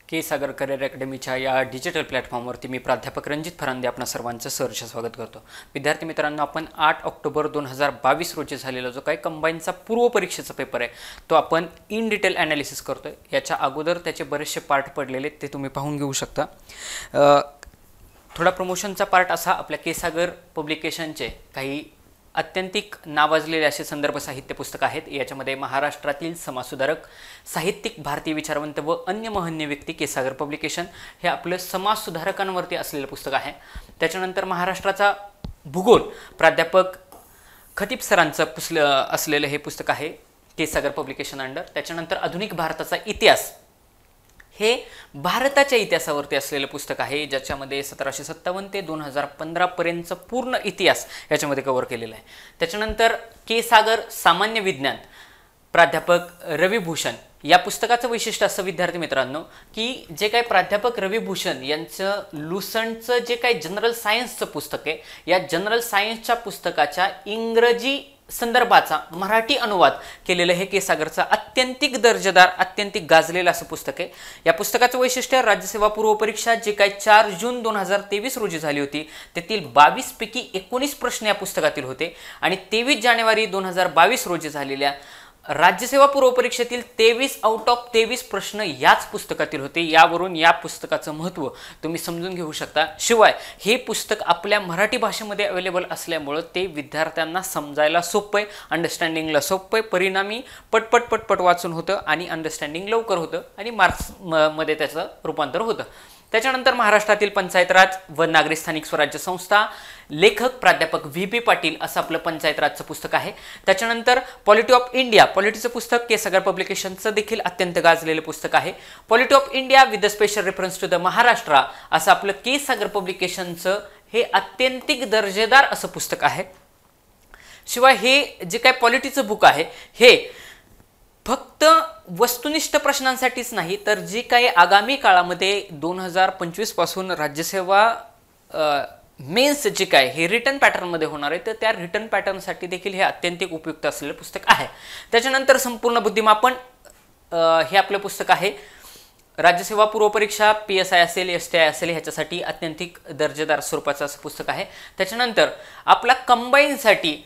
के सागर career अकॅडमीच्या या digital प्लॅटफॉर्मवरती मी प्राध्यापक रणजित फरांदे आपणा सर्वांचं सहर्ष स्वागत करतो। विद्यार्थी मित्रांनो, आपण 8 ऑक्टोबर 2022 रोजी झालेला जो काही कंबाईनचा पूर्व परीक्षेचा पेपर आहे तो आपण इन डिटेल ॲनालिसिस करतोय। याच्या अगोदर त्याचे बरेचसे पार्ट पडलेले ते तुम्ही पाहून घेऊ शकता। थोडा प्रमोशनचा पार्ट असा, आपल्या के सागर पब्लिकेशनचे काही अत्यंतिक नावाजलेले असे संदर्भ साहित्य पुस्तक आहेत। याच्यामध्ये महाराष्ट्रातील समाजसुधारक, साहित्यिक, भारतीय विचारवंत व अन्य महनीय व्यक्ती के सागर पब्लिकेशन हे आपलं समाजसुधारकांवरती असलेलं पुस्तक आहे। त्याच्यानंतर महाराष्ट्राचा भूगोल प्राध्यापक खतीब सरांचं असलेलं हे पुस्तक आहे के सागर पब्लिकेशन अंडर। त्याच्यानंतर आधुनिक भारताचा इतिहास हे भारताच्या इतिहासावरती असलेलं पुस्तक आहे, ज्याच्यामध्ये 1757 ते 2015 पर्यंतचा पूर्ण इतिहास याच्यामध्ये कव्हर केलेला आहे। त्याच्यानंतर के सागर सामान्य विज्ञान प्राध्यापक रवी भूषण या पुस्तकाचं वैशिष्ट्य असं विद्यार्थी मित्रांनो की जे काही प्राध्यापक रवी भूषण यांचं लुसंटचं जे काही जनरल सायन्सचं पुस्तक आहे, या जनरल सायन्सच्या पुस्तकाच्या इंग्रजी संदर्भाचा मराठी अनुवाद केलेलं हे के सागरचं अत्यंतिक दर्जेदार, अत्यंतिक गाजलेलं असं पुस्तक आहे। या पुस्तकाचं वैशिष्ट्य राज्यसेवा पूर्व परीक्षा जे काही 4 जून 2023 रोजी झाली होती त्यातील 22 पैकी 19 प्रश्न या पुस्तकातील होते आणि 23 जानेवारी 2022 रोजी झालेल्या राज्यसेवा पूर्व परीक्षेतील 23 आउट ऑफ 23 प्रश्न याच पुस्तकातील होते। यावरून या पुस्तकाचं महत्त्व तुम्ही समजून घेऊ शकता। शिवाय हे पुस्तक आपल्या मराठी भाषेमध्ये अवेलेबल असल्यामुळे ते विद्यार्थ्यांना समजायला सोपं आहे, अंडरस्टँडिंगला सोपं आहे, परिणामी पटपट वाचून होतं आणि अंडरस्टँडिंग लवकर होतं आणि मार्क्स मध्ये त्याचं रूपांतर होतं। त्याच्यानंतर महाराष्ट्रातील पंचायत राज व नागरी स्थानिक स्वराज्य संस्था, लेखक प्राध्यापक व्ही पाटील असं आपलं पंचायत राजचं पुस्तक आहे। त्याच्यानंतर पॉलिटी ऑफ इंडिया, पॉलिटीचं पुस्तक के सागर पब्लिकेशनचं देखील अत्यंत गाजलेलं पुस्तक आहे। Polity of India with the special reference to the Maharashtra असं आपलं के सागर पब्लिकेशनचं हे अत्यंतिक दर्जेदार असं पुस्तक आहे। शिवाय हे जे काही पॉलिटीचं बुक आहे हे फक्त वस्तुनिष्ठ प्रश्नांसाठीच नाही, तर जे काही आगामी काळामध्ये 2025 पासून राज्यसेवा मेन्स जे काय हे रिटर्न पॅटर्नमध्ये होणार आहे तर त्या रिटर्न पॅटर्नसाठी देखील हे अत्यंतिक उपयुक्त असलेलं पुस्तक आहे। त्याच्यानंतर संपूर्ण बुद्धिमापन हे आपलं पुस्तक आहे। राज्यसेवा पूर्व परीक्षा PSI असेल, STI असेल ह्याच्यासाठी अत्यंतिक दर्जेदार स्वरूपाचं असं पुस्तक आहे। त्याच्यानंतर आपला कंबाईनसाठी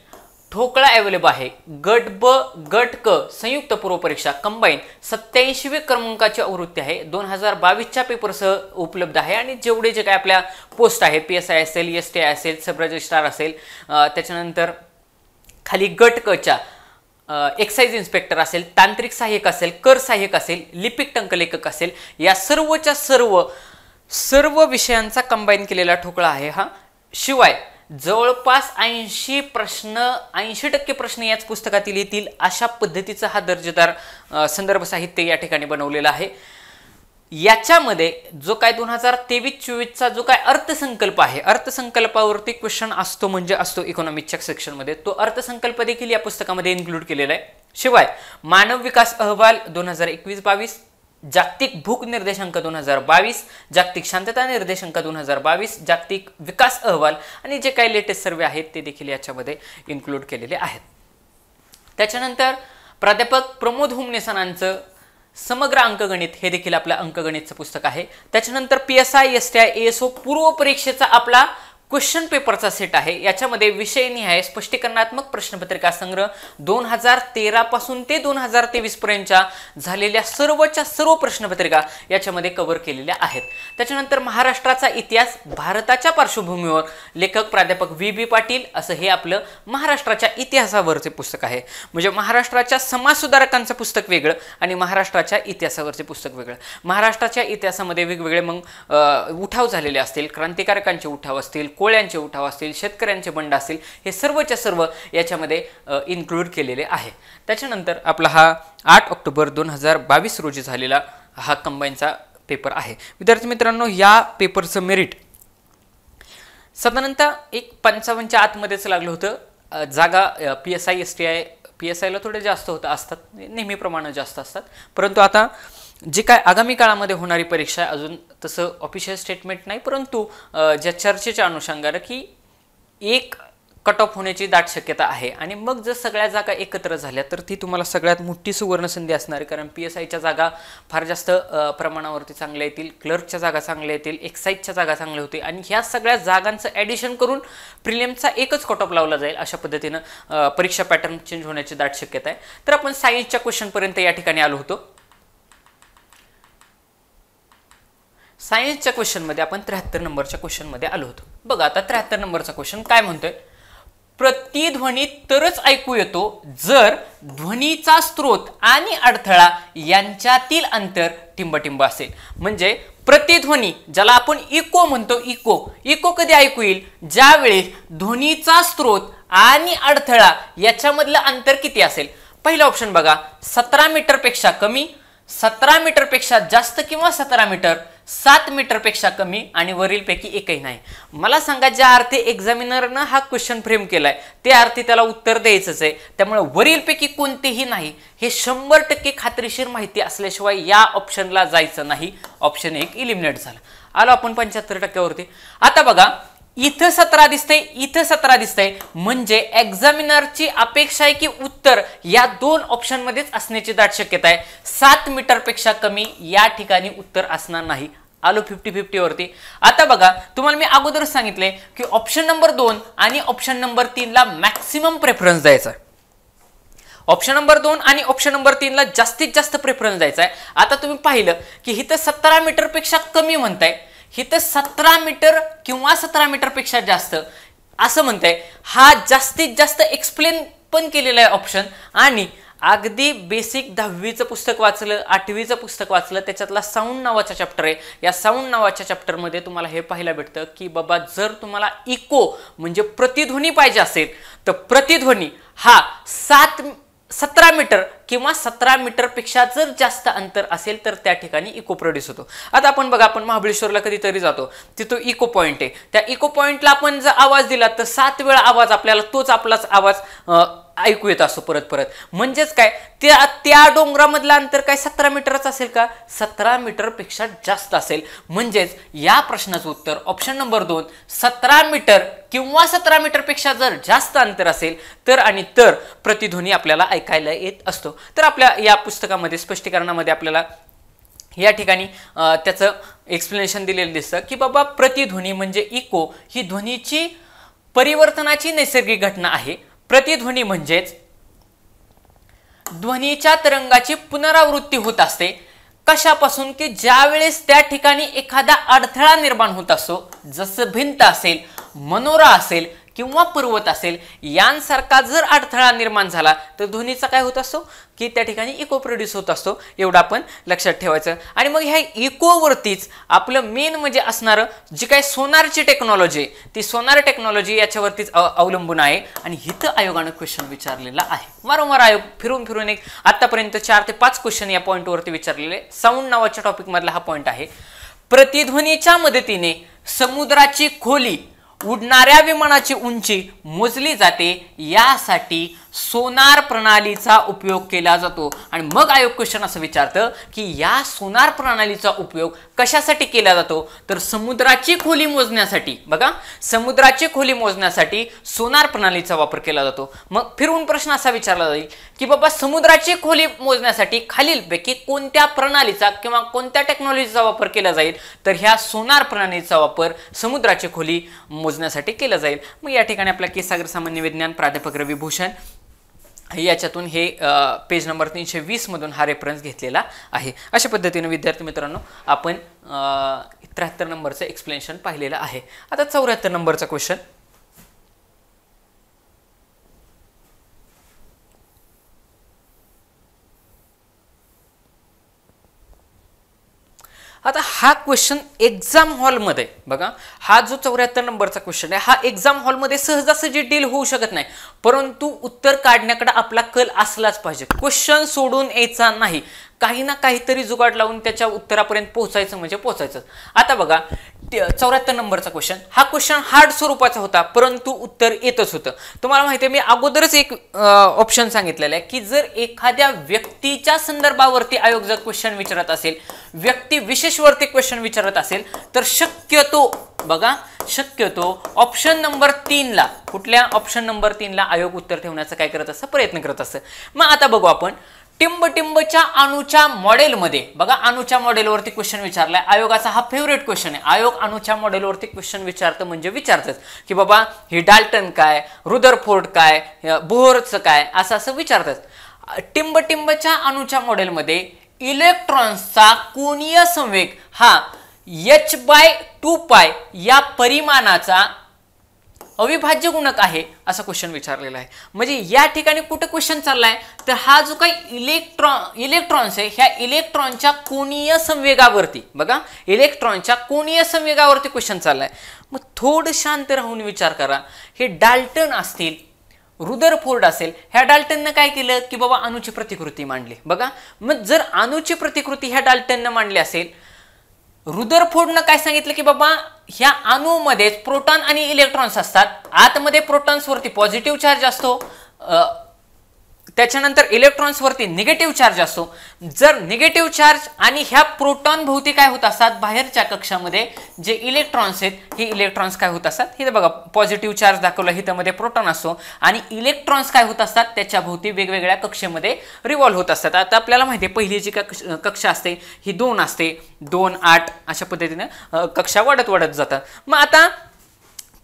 ठोकळा अवेलेबल आहे। गट ब गट क संयुक्त पूर्व परीक्षा कंबाईन 87वे क्रमांकाची आवृत्ती आहे, 2022च्या पेपरसह उपलब्ध आहे आणि जेवढे जे काय आपल्या पोस्ट आहेत PSI असेल, STI असेल, सब रजिस्ट्रार असेल, त्याच्यानंतर खाली गट कच्या एक्साइज इन्स्पेक्टर असेल, तांत्रिक सहाय्यक असेल, कर सहाय्यक असेल, लिपिक टंकलेखक असेल, या सर्वच्या सर्व विषयांचा कंबाईन केलेला ठोकळा आहे हा। शिवाय जवळपास 80% प्रश्न याच पुस्तकातील येतील अशा पद्धतीचा हा दर्जेदार संदर्भ साहित्य या ठिकाणी बनवलेला आहे। याच्यामध्ये जो काय 2023-24चा जो काय अर्थसंकल्प आहे, अर्थसंकल्पावरती क्वेश्चन असतो म्हणजे असतो इकॉनॉमिकच्या सेक्शनमध्ये, तो अर्थसंकल्प देखील या पुस्तकामध्ये इन्क्लूड केलेला आहे। शिवाय मानव विकास अहवाल 2021-22, जागतिक भूक निर्देशांक 2022, जागतिक शांतता निर्देशांक 2022, जागतिक विकास अहवाल आणि जे काही लेटेस्ट सर्वे आहेत ते देखील याच्यामध्ये इन्क्लूड केलेले आहेत। त्याच्यानंतर प्राध्यापक प्रमोद हुमने सरांचं समग्र अंकगणित हे देखील आपलं अंकगणितचं पुस्तक आहे। त्याच्यानंतर PSI, STI, ASO पूर्व परीक्षेचा आपला क्वेश्चन पेपरचा सेट आहे। याच्यामध्ये विषयनिहाय स्पष्टीकरणात्मक प्रश्नपत्रिका संग्रह 2013 पासून ते 2023 पर्यंतच्या झालेल्या सर्व प्रश्नपत्रिका याच्यामध्ये कव्हर केलेल्या आहेत। त्याच्यानंतर महाराष्ट्राचा इतिहास भारताच्या पार्श्वभूमीवर, लेखक प्राध्यापक व्ही पाटील असं हे आपलं महाराष्ट्राच्या इतिहासावरचे पुस्तक आहे। म्हणजे महाराष्ट्राच्या समाजसुधारकांचं पुस्तक वेगळं आणि महाराष्ट्राच्या इतिहासावरचे पुस्तक वेगळं। महाराष्ट्राच्या इतिहासामध्ये वेगवेगळे मग उठाव झालेले असतील, क्रांतिकारकांचे उठाव असतील, कोळ्यांचे उठाव असतील, शेतकऱ्यांचे बंड असतील, हे सर्वच्या सर्व याच्यामध्ये इन्क्लूड केलेले आहे। त्याच्यानंतर आपला हा 8 ऑक्टोबर 2022 रोजी झालेला हा कंबाईनचा पेपर आहे। विद्यार्थी मित्रांनो, या पेपरचं मेरिट साधारणतः एक 55च्या आतमध्येच लागलं होतं। जागा PSI, STI, PSIला थोडे जास्त असतात, नेहमीप्रमाणे जास्त असतात, परंतु आता जे काय आगामी काळामध्ये होणारी परीक्षा अजून तसं ऑफिशियल स्टेटमेंट नाही, परंतु ज्या चर्चेच्या अनुषंगाने की एक कट ऑफ होण्याची दाट शक्यता आहे. आणि मग जर सगळ्या जागा एकत्र झाल्या तर ती तुम्हाला सगळ्यात मोठी सुवर्ण संधी असणार आहे, कारण PSIच्या जागा फार जास्त प्रमाणावरती चांगल्या येतील, क्लर्कच्या जागा चांगल्या येतील, एक्साईजच्या जागा चांगल्या होतील आणि ह्या सगळ्या जागांचं ॲडिशन करून प्रिलिम्सचा एकच कट ऑफ लावला जाईल. अशा पद्धतीनं परीक्षा पॅटर्न चेंज होण्याची दाट शक्यता आहे. तर आपण सायन्सच्या क्वेश्चनपर्यंत या ठिकाणी आलो होतो. सायन्सच्या क्वेश्चनमध्ये आपण 73 नंबरच्या क्वेश्चनमध्ये आलो होतो. बघा आता 73 नंबरचा क्वेश्चन काय म्हणतोय, प्रतिध्वनी तरच ऐकू येतो जर ध्वनीचा स्रोत आणि अडथळा यांच्यातील अंतर टिंबटिंब असेल. म्हणजे प्रतिध्वनी ज्याला आपण इको म्हणतो, इको कधी ऐकू येईल, ज्यावेळी ध्वनीचा स्रोत आणि अडथळा याच्यामधलं अंतर किती असेल. पहिला ऑप्शन बघा, 17 मीटरपेक्षा कमी, 17 मीटरपेक्षा जास्त किंवा 17 मीटर, 7 मीटरपेक्षा कमी आणि वरीलपैकी एकही नाही. मला सांगा, ज्या अर्थी एक्झामिनरनं हा क्वेश्चन फ्रेम केलाय त्या अर्थी त्याला उत्तर द्यायचंच आहे. त्यामुळे वरीलपैकी कोणतेही नाही हे 100% खात्रीशीर माहिती असल्याशिवाय या ऑप्शनला जायचं नाही. ऑप्शन 1 इलिमिनेट झाला. आलो आपण 75% आता बघा, इथं 17 दिसतंय, इथं 17 दिसतंय, म्हणजे एक्झामिनरची अपेक्षा आहे की उत्तर या दोन ऑप्शन मध्येच असण्याची दाट शक्यता आहे. 7 मीटरपेक्षा कमी या ठिकाणी उत्तर असणार नाही. आलो 50-50 वरती. आता बघा, तुम्हाला मी अगोदरच सांगितले की ऑप्शन नंबर 2 आणि ऑप्शन नंबर 3 ला मॅक्सिमम प्रेफरन्स द्यायचा. ऑप्शन नंबर 2 आणि ऑप्शन नंबर 3 ला जास्तीत जास्त प्रेफरन्स द्यायचा आहे. आता तुम्ही पाहिलं की इथं 17 मीटरपेक्षा कमी म्हणताय, इथं 17 मीटर किंवा 17 मीटरपेक्षा जास्त असं म्हणताय. हा जास्तीत जास्त एक्सप्लेन पण केलेला आहे ऑप्शन. आणि अगदी बेसिक 10वीचं पुस्तक वाचलं, 8वीचं पुस्तक वाचलं, त्याच्यातला साऊंड नावाचा चॅप्टर आहे. या साऊंड नावाच्या चॅप्टरमध्ये तुम्हाला हे पाहायला भेटतं की बाबा, जर तुम्हाला इको म्हणजे प्रतिध्वनी पाहिजे असेल तर प्रतिध्वनी हा 17 मीटर किंवा 17 मीटरपेक्षा जर जास्त अंतर असेल तर त्या ठिकाणी इको प्रोड्यूस होतो. आता आपण बघा, आपण महाबळेश्वरला कधीतरी जातो, तिथं इको पॉइंट आहे. त्या इको पॉइंटला आपण जर आवाज दिला तर 7 वेळा आवाज आपल्याला तोच आपलाच आवाज ऐकू येत असतो परत परत. म्हणजेच काय, त्या डोंगरामधलं अंतर काय 17 मीटरच असेल का? 17 मीटरपेक्षा जास्त असेल. म्हणजेच या प्रश्नाचं उत्तर ऑप्शन नंबर 2, 17 मीटर किंवा 17 मीटरपेक्षा जर जास्त अंतर असेल तर प्रतिध्वनी आपल्याला ऐकायला येत असतो. तर आपल्या या पुस्तकामध्ये स्पष्टीकरणामध्ये आपल्याला या ठिकाणी त्याचं एक्सप्लेनेशन दिलेलं दिसतं की बाबा, प्रतिध्वनी म्हणजे इको ही ध्वनीची परिवर्तनाची नैसर्गिक घटना आहे. प्रतिध्वनी म्हणजेच ध्वनीच्या तरंगाची पुनरावृत्ती होत असते. कशापासून? की ज्या वेळेस त्या ठिकाणी एखादा अडथळा निर्माण होत असतो, जसं भिंत असेल, मनोरा असेल किंवा पर्वत असेल, यांसारखा जर अडथळा निर्माण झाला तर ध्वनीचा काय होत असतो की त्या ठिकाणी इको प्रोड्यूस होत असतो. एवढं आपण लक्षात ठेवायचं. आणि मग ह्या इकोवरतीच आपलं मेन म्हणजे असणारं जी काही सोनारची टेक्नॉलॉजी, ती सोनार टेक्नॉलॉजी याच्यावरतीच अवलंबून आहे. आणि हिथं आयोगानं क्वेश्चन विचारलेला आहे. वारंवार आयोग फिरून फिरून आतापर्यंत 4 ते 5 क्वेश्चन या पॉईंटवरती विचारलेले. साऊंड नावाच्या टॉपिक मधला हा पॉईंट आहे. प्रतिध्वनीच्या मदतीने समुद्राची खोली, उडणाऱ्या विमानाची उंची मोजली जाते. यासाठी सोनार प्रणालीचा उपयोग केला जातो. आणि मग आयोग क्वेश्चन असं विचारतं की या सोनार प्रणालीचा उपयोग कशासाठी केला जातो? तर समुद्राची खोली मोजण्यासाठी. बघा, समुद्राची खोली मोजण्यासाठी सोनार प्रणालीचा वापर केला जातो. मग फिरवून प्रश्न असा विचारला जाईल की बाबा, समुद्राची खोली मोजण्यासाठी खालीलपैकी कोणत्या प्रणालीचा किंवा कोणत्या टेक्नॉलॉजीचा वापर केला जाईल? तर ह्या सोनार प्रणालीचा वापर समुद्राची खोली मोजण्यासाठी केला जाईल. मग या ठिकाणी आपल्या केसागर सामान्य विज्ञान प्राध्यापक रवी भूषण याच्यातून हे पेज नंबर 320 मधून हा रेफरन्स घेतलेला आहे. अशा पद्धतीने विद्यार्थी मित्रांनो, आपण 73 नंबरचं एक्सप्लेनेशन पाहिलेलं आहे. आता 74 नंबरचा क्वेश्चन. आता हा क्वेश्चन एक्झाम हॉलमध्ये बघा, हा जो 74 नंबरचा क्वेश्चन आहे हा एक्झाम हॉलमध्ये सहजासहजी डील होऊ शकत नाही, परंतु उत्तर काढण्याकडे आपला कल असलाच पाहिजे. क्वेश्चन सोडून यायचा नाही, काही ना काहीतरी जुगाड लावून त्याच्या उत्तरापर्यंत पोहोचायचं म्हणजे पोहोचायचं. आता बघा 74 नंबरचा क्वेश्चन, हा क्वेश्चन हार्ड स्वरूपाचा होता परंतु उत्तर येतच होतं. तुम्हाला माहिती आहे, मी अगोदरच एक ऑप्शन सांगितलेला आहे की जर एखाद्या व्यक्तीच्या संदर्भावरती आयोग जर क्वेश्चन विचारत असेल, व्यक्ती विशेषवरती क्वेश्चन विचारत असेल, तर शक्यतो बघा शक्यतो ऑप्शन नंबर 3 ला, कुठल्या ऑप्शन नंबर 3 ला आयोग उत्तर ठेवण्याचा काय करत असतं, प्रयत्न करत असतं. मग आता बघू आपण टिंबटिंबच्या अणूच्या मॉडेलमध्ये, बघा अणूच्या मॉडेलवरती क्वेश्चन विचारलाय. आयोगाचा हा फेवरेट क्वेश्चन आहे. आयोग अणूच्या मॉडेलवरती क्वेश्चन विचारतं म्हणजे विचारतच की बाबा हे डाल्टन काय, रुदरफोर्ड काय, बोहरचं काय, असं विचारतात. टिंबटिंबच्या अणूच्या मॉडेलमध्ये इलेक्ट्रॉन्सचा कोनीय संवेग हा h/2π या परिमाणाचा अविभाज्य गुणक आहे, असा क्वेश्चन विचारलेला आहे. म्हणजे या ठिकाणी कुठे क्वेश्चन चाललाय तर हा जो काही इलेक्ट्रॉन्स आहे ह्या इलेक्ट्रॉनच्या कोनीय संवेगावरती, बघा इलेक्ट्रॉनच्या कोनीय संवेगावरती क्वेश्चन चाललाय. मग थोडं शांत राहून विचार करा. हे डाल्टन असतील, रुदरफोर्ड असेल, ह्या डाल्टननं काय केलं की बाबा अणूची प्रतिकृती मांडली. बघा मग जर अणूची प्रतिकृती ह्या डाल्टननं मांडली असेल, रुदरफोर्डनं काय सांगितलं की बाबा ह्या अणूमध्ये प्रोटॉन आणि इलेक्ट्रॉन्स असतात. आतमध्ये प्रोटॉन्सवरती पॉझिटिव्ह चार्ज असतो, त्याच्यानंतर इलेक्ट्रॉन्सवरती निगेटिव्ह चार्ज असतो. जर निगेटिव्ह चार्ज आणि ह्या प्रोटॉन भोवती काय होत असतात, बाहेरच्या कक्षामध्ये जे इलेक्ट्रॉन्स आहेत हे इलेक्ट्रॉन्स काय होत असतात, हे बघा पॉझिटिव्ह चार्ज दाखवला, हिथं मध्ये प्रोटॉन असतो आणि इलेक्ट्रॉन्स काय होत असतात त्याच्या भोवती वेगवेगळ्या कक्षेमध्ये रिव्हॉल्व होत असतात. आता आपल्याला माहिती आहे पहिली जी कक्षा असते ही 2 असते, 2, 8 अशा पद्धतीने कक्षा वाढत जातात. मग आता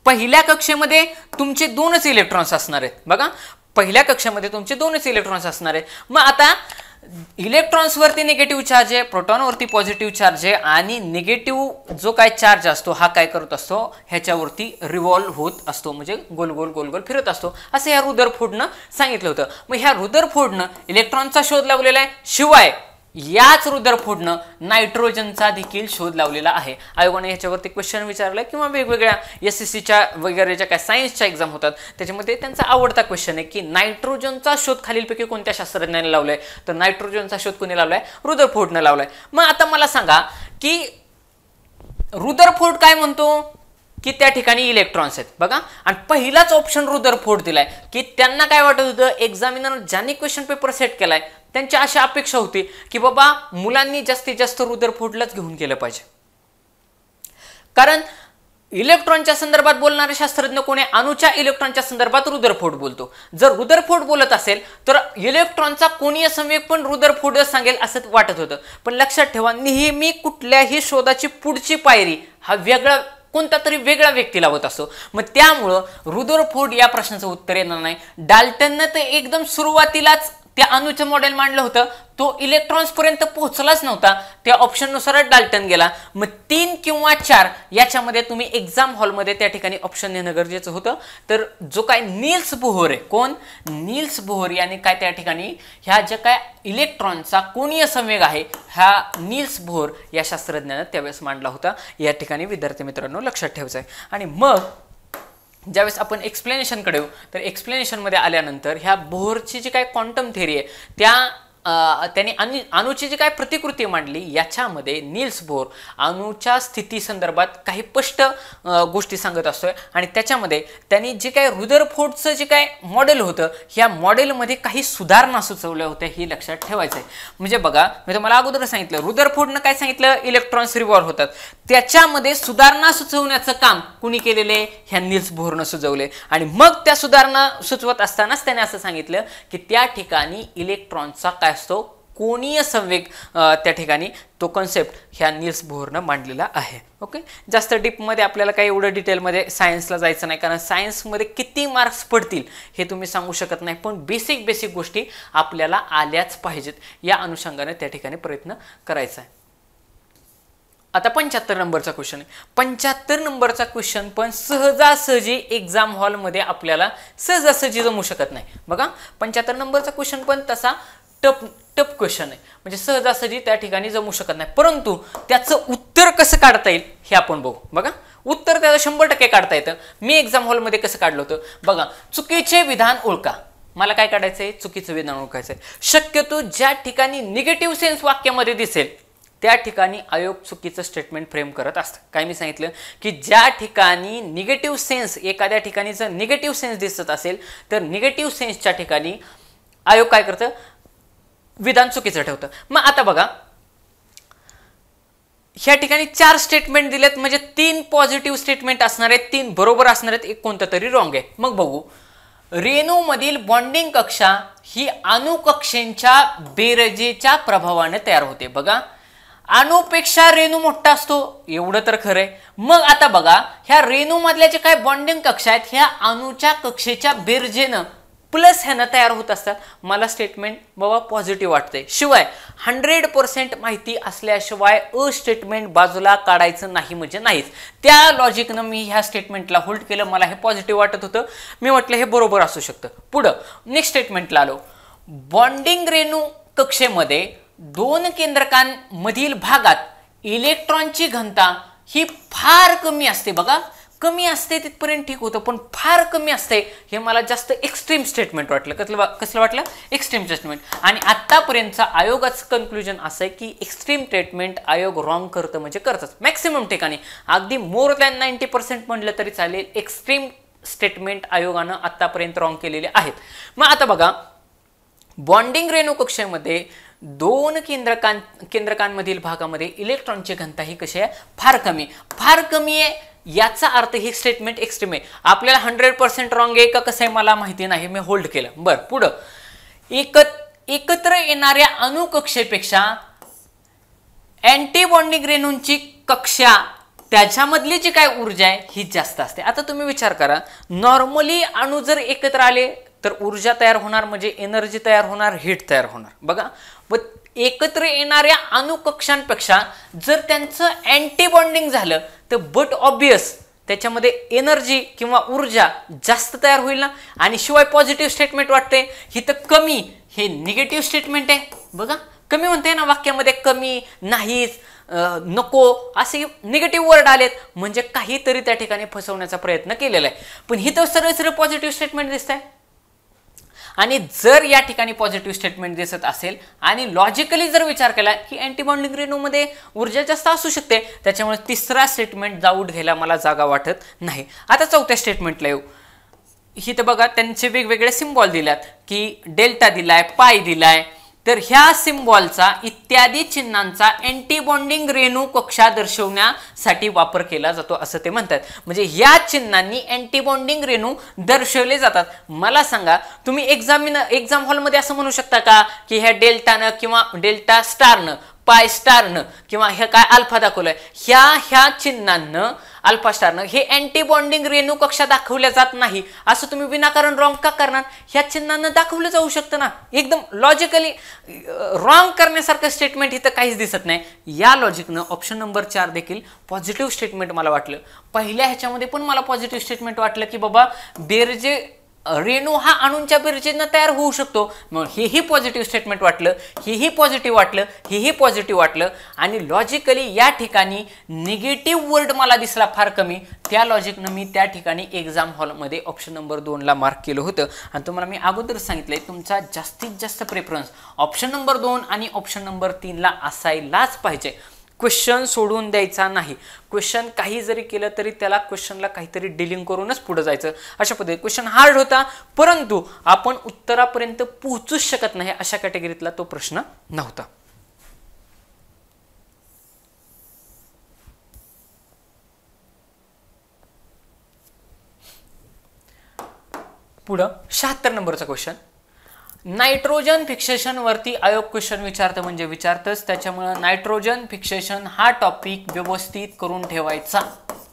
पहिल्या कक्षेमध्ये तुमचे 2च इलेक्ट्रॉन्स असणार आहेत. बघा पहिल्या कक्षेमध्ये तुमचे 2च इलेक्ट्रॉन्स असणार आहेत. मग आता इलेक्ट्रॉन्सवरती निगेटिव्ह चार्ज आहे, प्रोटॉनवरती पॉझिटिव्ह चार्ज आहे आणि निगेटिव्ह जो काय चार्ज असतो हा काय करत असतो, ह्याच्यावरती रिव्हॉल्व होत असतो, म्हणजे गोल गोल गोल गोल फिरत असतो, असं ह्या रुदरफोर्डनं सांगितलं होतं. मग ह्या रुदरफोर्डनं इलेक्ट्रॉनचा शोध लावलेला आहे, शिवाय याच रुदरफोर्डनं नायट्रोजनचा देखील शोध लावलेला आहे. आयोगाने याच्यावरती क्वेश्चन विचारलाय किंवा वेगवेगळ्या SSCच्या वगैरे ज्या काय सायन्सच्या एक्झाम होतात त्याच्यामध्ये त्यांचा आवडता क्वेश्चन आहे की नायट्रोजनचा शोध खालीलपैकी कोणत्या शास्त्रज्ञाने लावलाय, तर नायट्रोजनचा शोध कोणी लावलाय, रुदरफोर्डनं लावलाय. मग आता मला सांगा की रुदरफोर्ड काय म्हणतो की त्या ठिकाणी इलेक्ट्रॉन्स आहेत. बघा आणि पहिलाच ऑप्शन रुदरफोर्ड दिलाय की त्यांना काय वाटत होतं, एक्झामिनर ज्यांनी क्वेश्चन पेपर सेट केलाय त्यांच्या अशा अपेक्षा होती की बाबा मुलांनी जास्तीत जास्त रुदरफोर्डलाच घेऊन गेलं पाहिजे. कारण इलेक्ट्रॉनच्या संदर्भात बोलणारे शास्त्रज्ञ कोणी, अणूच्या इलेक्ट्रॉनच्या संदर्भात रुदरफोर्ड बोलतो. जर रुदरफोर्ड बोलत असेल तर इलेक्ट्रॉनचा कोनीय संवेग पण रुदरफोर्डच सांगेल असं वाटत होतं. पण लक्षात ठेवा, नेहमी कुठल्याही शोधाची पुढची पायरी हा कोणता तरी वेगळा व्यक्ती लावत असतो. मग त्यामुळं रुदरफोर्ड या प्रश्नाचं उत्तर येणार नाही. डाल्टननं तर एकदम सुरुवातीलाच त्या अणूचं मॉडेल मांडलं होतं, तो इलेक्ट्रॉन्स पर्यंत पोहोचलाच नव्हता, त्या ऑप्शननुसारच डाल्टन गेला. मग 3 किंवा 4 याच्यामध्ये तुम्ही एक्झाम हॉलमध्ये त्या ठिकाणी ऑप्शन देणं गरजेचं होतं. तर जो काय नील्स बोहर आहे, कोण, नील्स बोहर याने काय त्या ठिकाणी ह्या ज्या काय इलेक्ट्रॉनचा कोनीय संवेग आहे ह्या नील्स बोहर या शास्त्रज्ञानं त्यावेळेस मांडला होता. या ठिकाणी विद्यार्थी मित्रांनो लक्षात ठेवायचं आहे. आणि मग ज्यावेळेस आपण एक्सप्लेनेशनकडे येऊ तर एक्सप्लेनेशनमध्ये आल्यानंतर ह्या बोहरची जी काय क्वांटम थिअरी आहे त्यांनी अणूची जी काय प्रतिकृती मांडली याच्यामध्ये नील्स बोहर अणूच्या स्थिती संदर्भात काही स्पष्ट गोष्टी सांगत असतोय आणि त्याच्यामध्ये त्यांनी जे काय रुदरफोर्डचं जे काय मॉडेल होतं ह्या मॉडेलमध्ये काही सुधारणा सुचवल्या होत्या, हे लक्षात ठेवायचं आहे. म्हणजे बघा मी तुम्हाला अगोदर सांगितलं रुदरफोर्डनं काय सांगितलं, इलेक्ट्रॉन्स रिव्हॉल्व होतात, त्याच्यामध्ये सुधारणा सुचवण्याचं काम कुणी केलेले, ह्या नील्स बोहरनं सुचवले. आणि मग त्या सुधारणा सुचवत असतानाच त्याने असं सांगितलं की त्या ठिकाणी इलेक्ट्रॉनचा काय असतो, कोनीय संवेग, त्या ठिकाणी तो कॉन्सेप्ट ह्या नील्स बोहरनं मांडलेला आहे. ओके, जास्त डीपमध्ये आपल्याला काही एवढं डिटेलमध्ये सायन्सला जायचं नाही, कारण सायन्समध्ये किती मार्क्स पडतील हे तुम्ही सांगू शकत नाही, पण बेसिक गोष्टी आपल्याला आल्याच पाहिजेत, या अनुषंगाने त्या ठिकाणी प्रयत्न करायचा आहे. आता 75 नंबरचा क्वेश्चन आहे. 75 नंबरचा क्वेश्चन पण सहजासहजी एक्झाम हॉलमध्ये आपल्याला सहजासहजी जमू शकत नाही. बघा 75 नंबरचा क्वेश्चन पण तसा टफ क्वेश्चन आहे, म्हणजे सहजासहजी त्या ठिकाणी जमू शकत नाही, परंतु त्याचं उत्तर कसं काढता येईल हे आपण बघू. बघा उत्तर त्याचं 100% काढता येतं. मी एक्झाम हॉलमध्ये कसं काढलं होतं बघा, चुकीचे विधान ओळखा. मला काय काढायचंय, चुकीचं विधान ओळखायचंय. शक्यतो ज्या ठिकाणी निगेटिव्ह सेन्स वाक्यामध्ये दिसेल त्या ठिकाणी आयोग चुकीचं स्टेटमेंट फ्रेम करत असतं. काय मी सांगितलं की ज्या ठिकाणी निगेटिव्ह सेन्स, एखाद्या ठिकाणी जर निगेटिव्ह सेन्स दिसत असेल तर निगेटिव्ह सेन्सच्या ठिकाणी आयोग काय करतं, विधान चुकीचं ठेवतं. मग आता बघा ह्या ठिकाणी 4 स्टेटमेंट दिलेत, म्हणजे 3 पॉझिटिव्ह स्टेटमेंट असणार आहेत, 3 बरोबर असणार आहेत, एक कोणतं तरी रॉंग आहे. मग बघू. रेणूमधील बॉन्डिंग कक्षा ही अणुकक्षेच्या बेरजेच्या प्रभावाने तयार होते. बघा, अणुपेक्षा रेणू मोठा असतो, एवढं तर खरंय. मग आता बघा, ह्या रेणूमधल्या जे काय बॉन्डिंग कक्षा आहेत ह्या अणुच्या कक्षेच्या बेरजेनं प्लस ह्यानं तयार होत असतात. मला स्टेटमेंट बाबा पॉझिटिव्ह वाटतंय. शिवाय 100% माहिती असल्याशिवाय स्टेटमेंट बाजूला काढायचं नाही म्हणजे नाहीच. त्या लॉजिकनं मी ह्या स्टेटमेंटला होल्ड केलं. मला हे पॉझिटिव्ह वाटत होतं, मी म्हटलं हे बरोबर असू शकतं. पुढं नेक्स्ट स्टेटमेंटला आलो. बॉन्डिंग रेणू कक्षेमध्ये 2 केंद्रकांमधील भागात इलेक्ट्रॉनची घनता ही फार कमी असते. बघा, कमी असते तिथपर्यंत ठीक होतं, पण फार कमी असते हे मला जास्त एक्स्ट्रीम स्टेटमेंट वाटलं. कसलं वाटलं? Extreme statement. आणि आतापर्यंतचा आयोगाचं कन्क्लुजन असं आहे की एक्स्ट्रीम स्टेटमेंट आयोग रॉंग करतं म्हणजे करतच मॅक्सिमम ठिकाणी. अगदी मोर दॅन 90% म्हणलं तरी चालेल, एक्स्ट्रीम स्टेटमेंट आयोगानं आतापर्यंत रॉंग केलेले आहेत. मग आता बघा, बॉन्डिंग रेणू कक्षेमध्ये 2 केंद्रकांमधील भागामध्ये इलेक्ट्रॉनची घनता ही कशी आहे? फार कमी आहे. याचा अर्थ ही स्टेटमेंट एक्स्ट्रीम आहे. आपल्याला 100% रॉंग आहे का कसं आहे मला माहिती नाही, मी होल्ड केलं. बरं, पुढं. एकत्र येणाऱ्या अणुकक्षेपेक्षा अँटी बॉन्डिंग रेणूंची कक्षा त्याच्यामधली जी काय ऊर्जा आहे ही जास्त असते. आता तुम्ही विचार करा, नॉर्मली अणू जर एकत्र आले तर ऊर्जा तयार होणार, म्हणजे एनर्जी तयार होणार, हीट तयार होणार. बघा, एकत्र येणाऱ्या अणुकक्षांपेक्षा जर त्यांचं अँटी बॉन्डिंग झालं तर बट ऑब्वियस त्याच्यामध्ये एनर्जी किंवा ऊर्जा जास्त तयार होईल ना. आणि शिवाय पॉझिटिव्ह स्टेटमेंट वाटते ही तर कमी, हे निगेटिव्ह स्टेटमेंट आहे. बघा, कमी म्हणते ना वाक्यामध्ये, कमी, नाहीच, नको असे निगेटिव्ह वर्ड आलेत, म्हणजे काहीतरी त्या ठिकाणी फसवण्याचा प्रयत्न केलेला आहे. पण ही तर सरळ पॉझिटिव्ह स्टेटमेंट दिसत आहे. आणि जर या ठिकाणी पॉझिटिव्ह स्टेटमेंट दिसत असेल आणि लॉजिकली जर विचार केला की अँटी बॉन्डिंग रेणूमध्ये ऊर्जा जास्त असू शकते, त्याच्यामुळे तिसरा स्टेटमेंट आऊट घ्यायला मला जागा वाटत नाही. आता चौथ्या स्टेटमेंटला येऊ. ही तर बघा, त्यांचे वेगवेगळे सिम्बॉल दिल्यात की डेल्टा दिलाय, पाय दिलाय. तर ह्या सिम्बॉलचा इत्यादी चिन्हांचा अँटी बॉन्डिंग रेणू कक्षा दर्शवण्यासाठी वापर केला जातो असं ते म्हणतात. म्हणजे या चिन्हांनी अँटी बॉन्डिंग रेणू दर्शवले जातात. मला सांगा, तुम्ही एक्झाम हॉलमध्ये असं म्हणू शकता का की ह्या डेल्टानं किंवा डेल्टा स्टारनं, पाय स्टारनं किंवा हे काय अल्फा दाखवलंय, ह्या चिन्हांनं, अल्फा स्टारनं हे अँटी बॉन्डिंग रेणू कक्षा दाखवल्या जात नाही असं तुम्ही विनाकारण रॉंग का करणार? ह्या चिन्हांना दाखवलं जाऊ शकतं ना. एकदम लॉजिकली रॉंग करण्यासारखं स्टेटमेंट इथं काहीच दिसत नाही. या लॉजिकनं ऑप्शन नंबर 4 देखील पॉझिटिव्ह स्टेटमेंट मला वाटलं. पहिल्या ह्याच्यामध्ये पण मला पॉझिटिव्ह स्टेटमेंट वाटलं की बाबा बेरजे रेणू हा अणूंच्या बेरजेनं तयार होऊ शकतो, म्हणून हेही पॉझिटिव्ह स्टेटमेंट वाटलं, हेही पॉझिटिव्ह वाटलं, हेही पॉझिटिव्ह वाटलं. आणि लॉजिकली या ठिकाणी निगेटिव्ह वर्ड मला दिसला फार कमी. त्या लॉजिकनं मी त्या ठिकाणी एक्झाम हॉलमध्ये ऑप्शन नंबर 2ला मार्क केलं होतं. आणि तुम्हाला मी अगोदर सांगितलंय तुमचा जास्तीत जास्त प्रेफरन्स ऑप्शन नंबर 2 आणि ऑप्शन नंबर 3ला असायलाच पाहिजे. क्वेश्चन सोडून द्यायचा नाही. क्वेश्चन काही जरी केलं तरी त्याला क्वेश्चनला काहीतरी डिलिंग करूनच पुढे जायचं. अशा पद्धतीने क्वेश्चन हार्ड होता, परंतु आपण उत्तरापर्यंत पोहोचूच शकत नाही अशा कॅटेगरीतला तो प्रश्न नव्हता. पुढं 76 नंबरचा क्वेश्चन. नायट्रोजन फिक्सेशन वरती आयोग क्वेश्चन विचारतं म्हणजे विचारतच, त्याच्यामुळे नायट्रोजन फिक्सेशन हा टॉपिक व्यवस्थित करून ठेवायचा.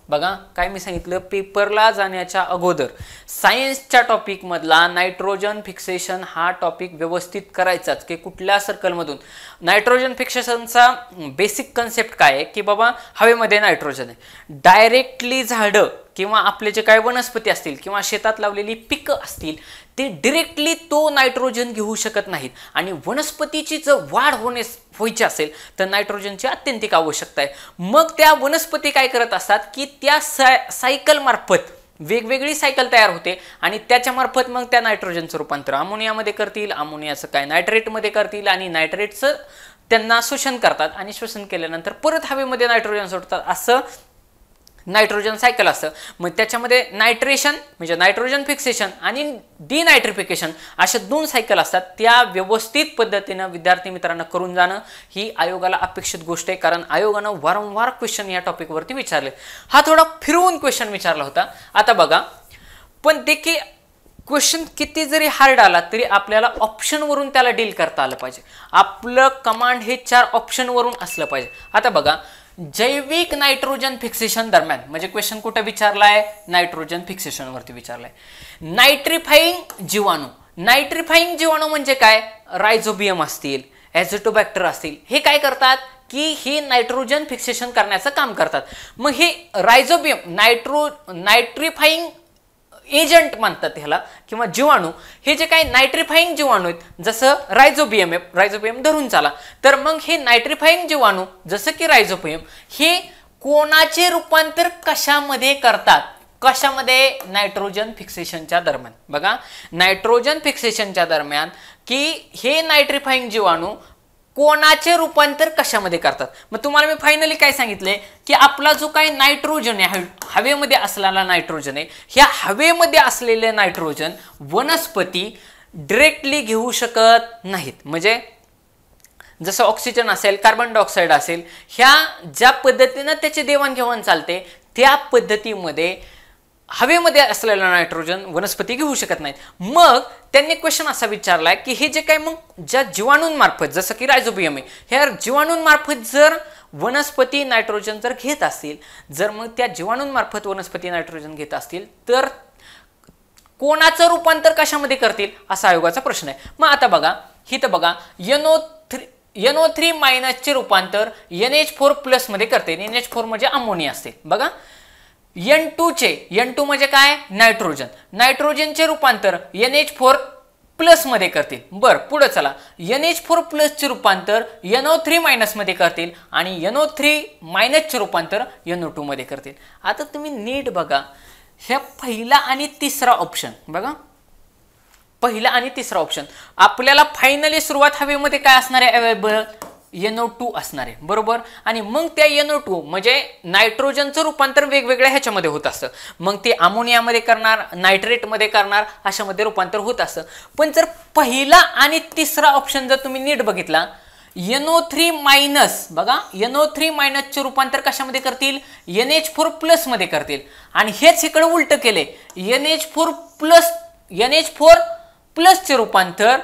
बघा काय मी सांगितलं, पेपरला जाण्याच्या अगोदर सायन्सच्या टॉपिक मधला नायट्रोजन फिक्सेशन हा टॉपिक व्यवस्थित करायचाच. की कुठल्या सर्कलमधून नायट्रोजन फिक्सेशनचा बेसिक कन्सेप्ट काय आहे की बाबा हवेमध्ये नायट्रोजन आहे, डायरेक्टली झाडं किंवा आपले जे काही वनस्पती असतील किंवा शेतात लावलेली पिकं असतील ते डायरेक्टली तो नायट्रोजन घेऊ शकत नाहीत. आणि वनस्पतीची जर वाढ व्हायची असेल तर नायट्रोजनची अत्यंतिक आवश्यकता आहे. मग त्या वनस्पती काय करत असतात की त्या सायकल मार्फत वेगवेगळी सायकल तयार होते आणि त्याच्या मार्फत मग त्या नायट्रोजनचं रूपांतर अमोनियामध्ये करतील, अमोनियाचं काय नायट्रेटमध्ये करतील आणि नायट्रेटचं त्यांना शोषण करतात आणि शोषण केल्यानंतर परत हवेमध्ये नायट्रोजन सोडतात. असं नायट्रोजन सायकल असतं. मग त्याच्यामध्ये नायट्रेशन म्हणजे नायट्रोजन फिक्सेशन आणि डिनायट्रिफिकेशन अशा 2 सायकल असतात. त्या व्यवस्थित पद्धतीनं विद्यार्थी मित्रांना करून जाणं ही आयोगाला अपेक्षित गोष्ट आहे, कारण आयोगानं वारंवार क्वेश्चन या टॉपिकवरती विचारले. हा थोडा फिरवून क्वेश्चन विचारला होता. आता बघा, पण देखील क्वेश्चन किती जरी हार्ड आला तरी आपल्याला ऑप्शनवरून त्याला डील करता आलं पाहिजे. आपलं कमांड हे 4 ऑप्शनवरून असलं पाहिजे. आता बघा, जैविक नायट्रोजन फिक्सेशन दरम्यान म्हणजे क्वेश्चन कुठे विचारलाय, नायट्रोजन फिक्सेशन वरती विचारलाय. नायट्रिफाईंग जीवाणू, नायट्रिफाईंग जीवाणू म्हणजे काय, रायझोबियम असतील, ॲझोटोबॅक्टर असतील, हे काय करतात की हे नायट्रोजन फिक्सेशन करण्याचं काम करतात. मग हे रायझोबियम नायट्रिफाईंग एजंट म्हणतात ह्याला किंवा जीवाणू, हे जे काही नायट्रिफाईंग जीवाणू आहेत जसं रायझोबियम आहे, रायझोबियम धरून चाला, तर मग हे नायट्रिफाईंग जीवाणू जसं की रायझोबियम हे कोणाचे रूपांतर कशामध्ये करतात, कशामध्ये, नायट्रोजन फिक्सेशनच्या दरम्यान. बघा, नायट्रोजन फिक्सेशनच्या दरम्यान की हे नायट्रिफाईंग जीवाणू कोणाचे रूपांतर कशामध्ये करतात. मग तुम्हाला मी फायनली काय सांगितले की आपला जो काही नायट्रोजन आहे, हवेमध्ये असलेला नायट्रोजन आहे, ह्या हवेमध्ये असलेले नायट्रोजन वनस्पती डायरेक्टली घेऊ शकत नाहीत. म्हणजे जसं ऑक्सिजन असेल, कार्बन डायऑक्साईड असेल, ह्या ज्या पद्धतीनं त्याची देवाणघेवाण चालते त्या पद्धतीमध्ये हवेमध्ये असलेला नायट्रोजन वनस्पती घेऊ शकत नाहीत. मग त्यांनी क्वेश्चन असा विचारलाय की हे जे काय मग ज्या जीवाणूंमार्फत जसं की रायझोबियम आहे, ह्या जीवाणूंमार्फत जर वनस्पती नायट्रोजन जर घेत असतील, जर मग त्या जीवाणूंमार्फत वनस्पती नायट्रोजन घेत असतील तर कोणाचं रूपांतर कशामध्ये करतील असा आयोगाचा प्रश्न आहे. मग आता बघा, हिथं बघा, NO3 मायनसचे रूपांतर NH4+ मध्ये करते. NH4 म्हणजे अमोनिया असते. बघा, N2 म्हणजे काय, नायट्रोजन, नायट्रोजनचे रूपांतर NH4+ मध्ये करतील. बरं, पुढे चला, NH4+ चे रूपांतर NO3- मध्ये करतील आणि NO3- चे रूपांतर NO2 मध्ये करतील. आता तुम्ही नीट बघा, ह्या पहिला आणि तिसरा ऑप्शन बघा, पहिला आणि तिसरा ऑप्शन आपल्याला फायनली सुरुवात हवेमध्ये काय असणार आहे, अवेलेबल NO2 असणार आहे, बरोबर. आणि मग त्या NO2 म्हणजे नायट्रोजनचं रूपांतर वेगवेगळ्या ह्याच्यामध्ये होत असतं. मग ते अमोनियामध्ये करणार, नायट्रेटमध्ये करणार, अशामध्ये रूपांतर होत असतं. पण जर पहिला आणि तिसरा ऑप्शन जर तुम्ही नीट बघितला, NO3- बघा, NO3- चे रूपांतर कशामध्ये करतील, NH4+ मध्ये करतील. आणि हेच इकडे उलट केले, NH4+ चे रूपांतर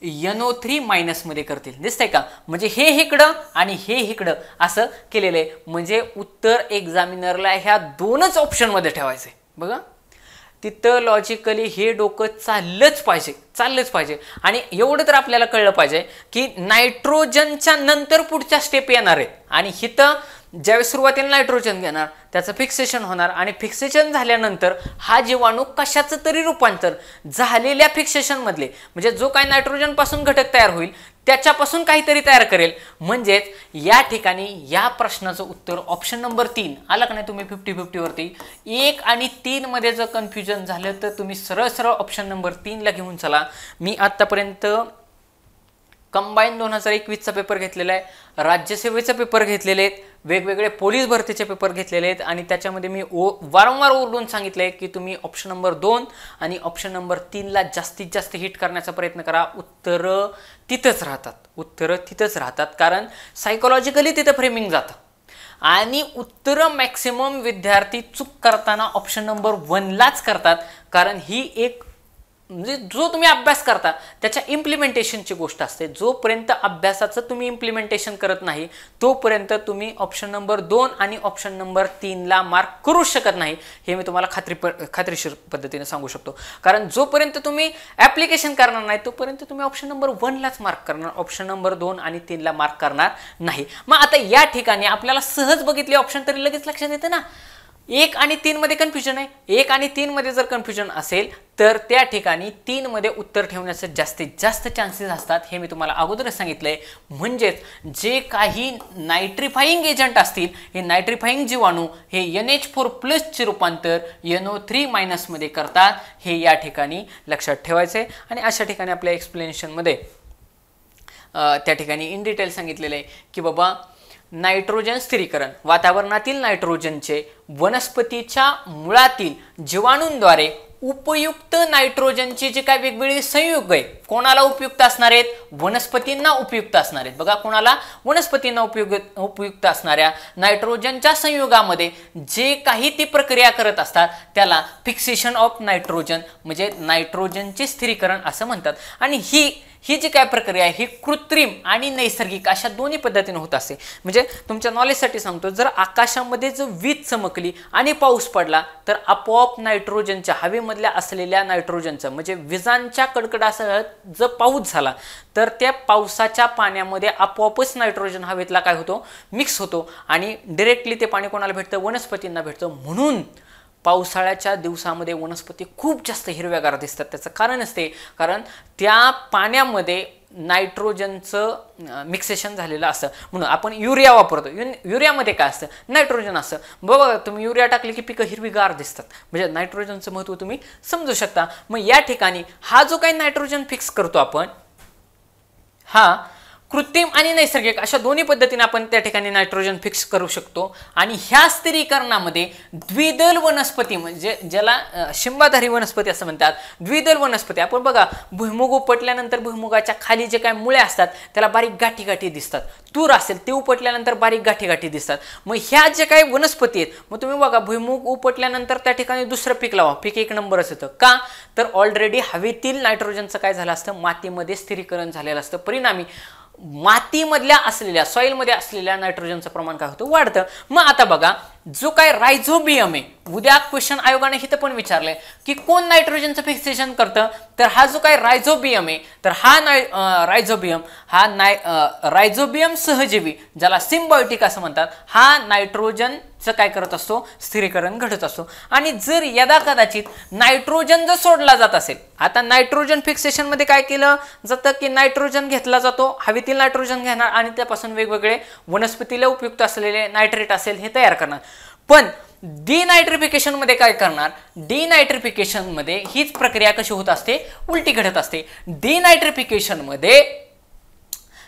NO3- मध्ये करतील. दिसतंय का, म्हणजे हे इकडं आणि हे इकडं असं केलेलं आहे. म्हणजे उत्तर एक्झामिनरला ह्या 2च ऑप्शन मध्ये ठेवायचे. बघा, तिथं लॉजिकली हे डोकं चाललंच पाहिजे. आणि एवढं तर आपल्याला कळलं पाहिजे की नायट्रोजनच्या नंतर पुढच्या स्टेप येणार आहेत आणि हिथं ज्यावेळेस सुरुवातीला नायट्रोजन घेणार, त्याचं फिक्सेशन होणार आणि फिक्सेशन झाल्यानंतर हा जीवाणू कशाचं तरी रूपांतर झालेल्या फिक्सेशन मधले म्हणजे जो काही नायट्रोजन पासून घटक तयार होईल त्याच्यापासून काहीतरी तयार करेल. म्हणजेच या ठिकाणी या प्रश्नाचं उत्तर ऑप्शन नंबर 3 आला का नाही. तुम्ही 50-50 वरती 1 आणि 3 मध्ये जर कन्फ्युजन झालं तर तुम्ही सरळ ऑप्शन नंबर 3 ला घेऊन चला. मी आतापर्यंत कंबाईन 2021चा पेपर घेतलेला आहे, राज्यसेवेचा पेपर घेतलेले आहेत, वेगवेगळे पोलीस भरतीचे पेपर घेतलेले आहेत आणि त्याच्यामध्ये मी वारंवार ओरडून सांगितलंय की तुम्ही ऑप्शन नंबर 2 आणि ऑप्शन नंबर 3 ला जास्तीत जास्त हिट करण्याचा प्रयत्न करा. उत्तरं तिथंच राहतात कारण सायकोलॉजिकली तिथं फ्रेमिंग जातं आणि उत्तरं मॅक्सिमम विद्यार्थी चूक करताना ऑप्शन नंबर 1 लाच करतात. कारण ही एक म्हणजे जो तुम्ही अभ्यास करता त्याच्या इम्प्लिमेंटेशनची गोष्ट असते. जोपर्यंत अभ्यासाचं तुम्ही इम्प्लिमेंटेशन करत नाही तोपर्यंत तुम्ही ऑप्शन नंबर 2 आणि ऑप्शन नंबर 3 ला मार्क करू शकत नाही. हे मी तुम्हाला खात्रीशीर पद्धतीने सांगू शकतो. कारण जोपर्यंत तुम्ही ऍप्लिकेशन करणार नाही तोपर्यंत तुम्ही ऑप्शन नंबर 1 लाच मार्क करणार, ऑप्शन नंबर 2 आणि 3 ला मार्क करणार नाही. मग आता या ठिकाणी आपल्याला सहज बघितले ऑप्शन तरी लगेच लक्षात येतं ना. 1 आणि 3 मध्ये कन्फ्युजन आहे. 1 आणि 3 मध्ये जर कन्फ्युजन असेल तर त्या ठिकाणी 3 मध्ये उत्तर ठेवण्याचे जास्तीत जास्त चान्सेस असतात. हे मी तुम्हाला अगोदरच सांगितलंय. म्हणजेच जे काही नायट्रिफाईंग एजंट असतील, हे नायट्रिफाईंग जीवाणू हे NH4+ चे रूपांतर NO3- मध्ये करतात. हे या ठिकाणी लक्षात ठेवायचे. आणि अशा ठिकाणी आपल्या एक्सप्लेनेशन मध्ये त्या ठिकाणी इन डिटेल सांगितलेलं आहे की बाबा नायट्रोजन स्थिरीकरण वातावरणातील नायट्रोजनचे वनस्पतीच्या मुळातील जीवाणूंद्वारे उपयुक्त नायट्रोजनची जी काय वेगवेगळी संयुग आहे कोणाला उपयुक्त असणार आहेत, वनस्पतींना उपयुक्त असणार आहेत. बघा, कोणाला, वनस्पतींना उपयुक्त असणाऱ्या नायट्रोजनच्या संयुगामध्ये जे काही ती प्रक्रिया करत असतात त्याला फिक्सेशन ऑफ नायट्रोजन म्हणजे नायट्रोजनचे स्थिरीकरण असं म्हणतात. आणि ही जी काय प्रक्रिया आहे ही कृत्रिम आणि नैसर्गिक अशा दोन्ही पद्धतीने होत असते. म्हणजे तुमच्या नॉलेजसाठी सांगतो, जर आकाशामध्ये जर वीज चमकली आणि पाऊस पडला तर आपोआप नायट्रोजनच्या हवेमधल्या असलेल्या नायट्रोजनचं म्हणजे विजांच्या कडकडासह जर पाऊस झाला तर त्या पावसाच्या पाण्यामध्ये आपोआपच नायट्रोजन हवेतला काय होतो, मिक्स होतो आणि डायरेक्टली ते पाणी कोणाला भेटतं, वनस्पतींना भेटतं. म्हणून पावसाळ्याच्या दिवसामध्ये वनस्पती खूप जास्त हिरव्यागार दिसतात. त्याचं कारण असते कारण त्या पाण्यामध्ये नायट्रोजनचं मिक्सेशन झालेलं असतं. म्हणून आपण युरिया वापरतो. युरियामध्ये काय असतं, नायट्रोजन असतं. बघा, तुम्ही युरिया टाकली की पिकं हिरवीगार दिसतात. म्हणजे नायट्रोजनचं महत्त्व तुम्ही समजू शकता. मग या ठिकाणी हा जो काही नायट्रोजन फिक्स करतो आपण, हा कृत्रिम आणि नैसर्गिक अशा दोन्ही पद्धतीने आपण त्या ठिकाणी नायट्रोजन फिक्स करू शकतो. आणि ह्या स्थिरीकरणामध्ये द्विदल वनस्पती म्हणजे ज्याला शिंबाधारी वनस्पती असं म्हणतात, द्विदल वनस्पती. आपण बघा, भुईमुग उपटल्यानंतर भुईमुगाच्या खाली जे काय मुळे असतात त्याला बारीक गाठी गाठी दिसतात. तूर असेल ते उपटल्यानंतर बारीक गाठी गाठी दिसतात. मग ह्या जे काही वनस्पती आहेत, मग तुम्ही बघा, भुईमुग उपटल्यानंतर त्या ठिकाणी दुसरं पीक लावा, पीक एक नंबरच येतं. का तर ऑलरेडी हवेतील नायट्रोजनचं काय झालं असतं, मातीमध्ये स्थिरीकरण झालेलं असतं. परिणामी मातीमधल्या असलेल्या सॉइलमध्ये असलेल्या नायट्रोजनचं प्रमाण काय होतं, वाढतं. मग आता बघा, जो काय रायझोबियम आहे, उद्या क्वेश्चन आयोगाने इथं पण विचारलंय की कोण नायट्रोजनचं फिक्सेशन करतं, तर हा जो काय रायझोबियम आहे तर हा रायझोबियम सहजीवी ज्याला सिम्बायोटिक असं म्हणतात, हा नायट्रोजनचं काय करत असतो, स्थिरीकरण घडत असतो. आणि जर यदाकदाचित नायट्रोजन जर सोडला जात असेल, आता नायट्रोजन फिक्सेशन मध्ये काय केलं जातं की नायट्रोजन घेतला जातो, हवेतील नायट्रोजन घेणार आणि त्यापासून वेगवेगळे वनस्पतीला उपयुक्त असलेले नायट्रेट असेल हे तयार करणार. पण डिनायट्रिफिकेशन मध्ये काय करणार, डिनायट्रिफिकेशन मध्ये हीच प्रक्रिया कशी होत असते, उलटी घडत असते. डिनायट्रिफिकेशन मध्ये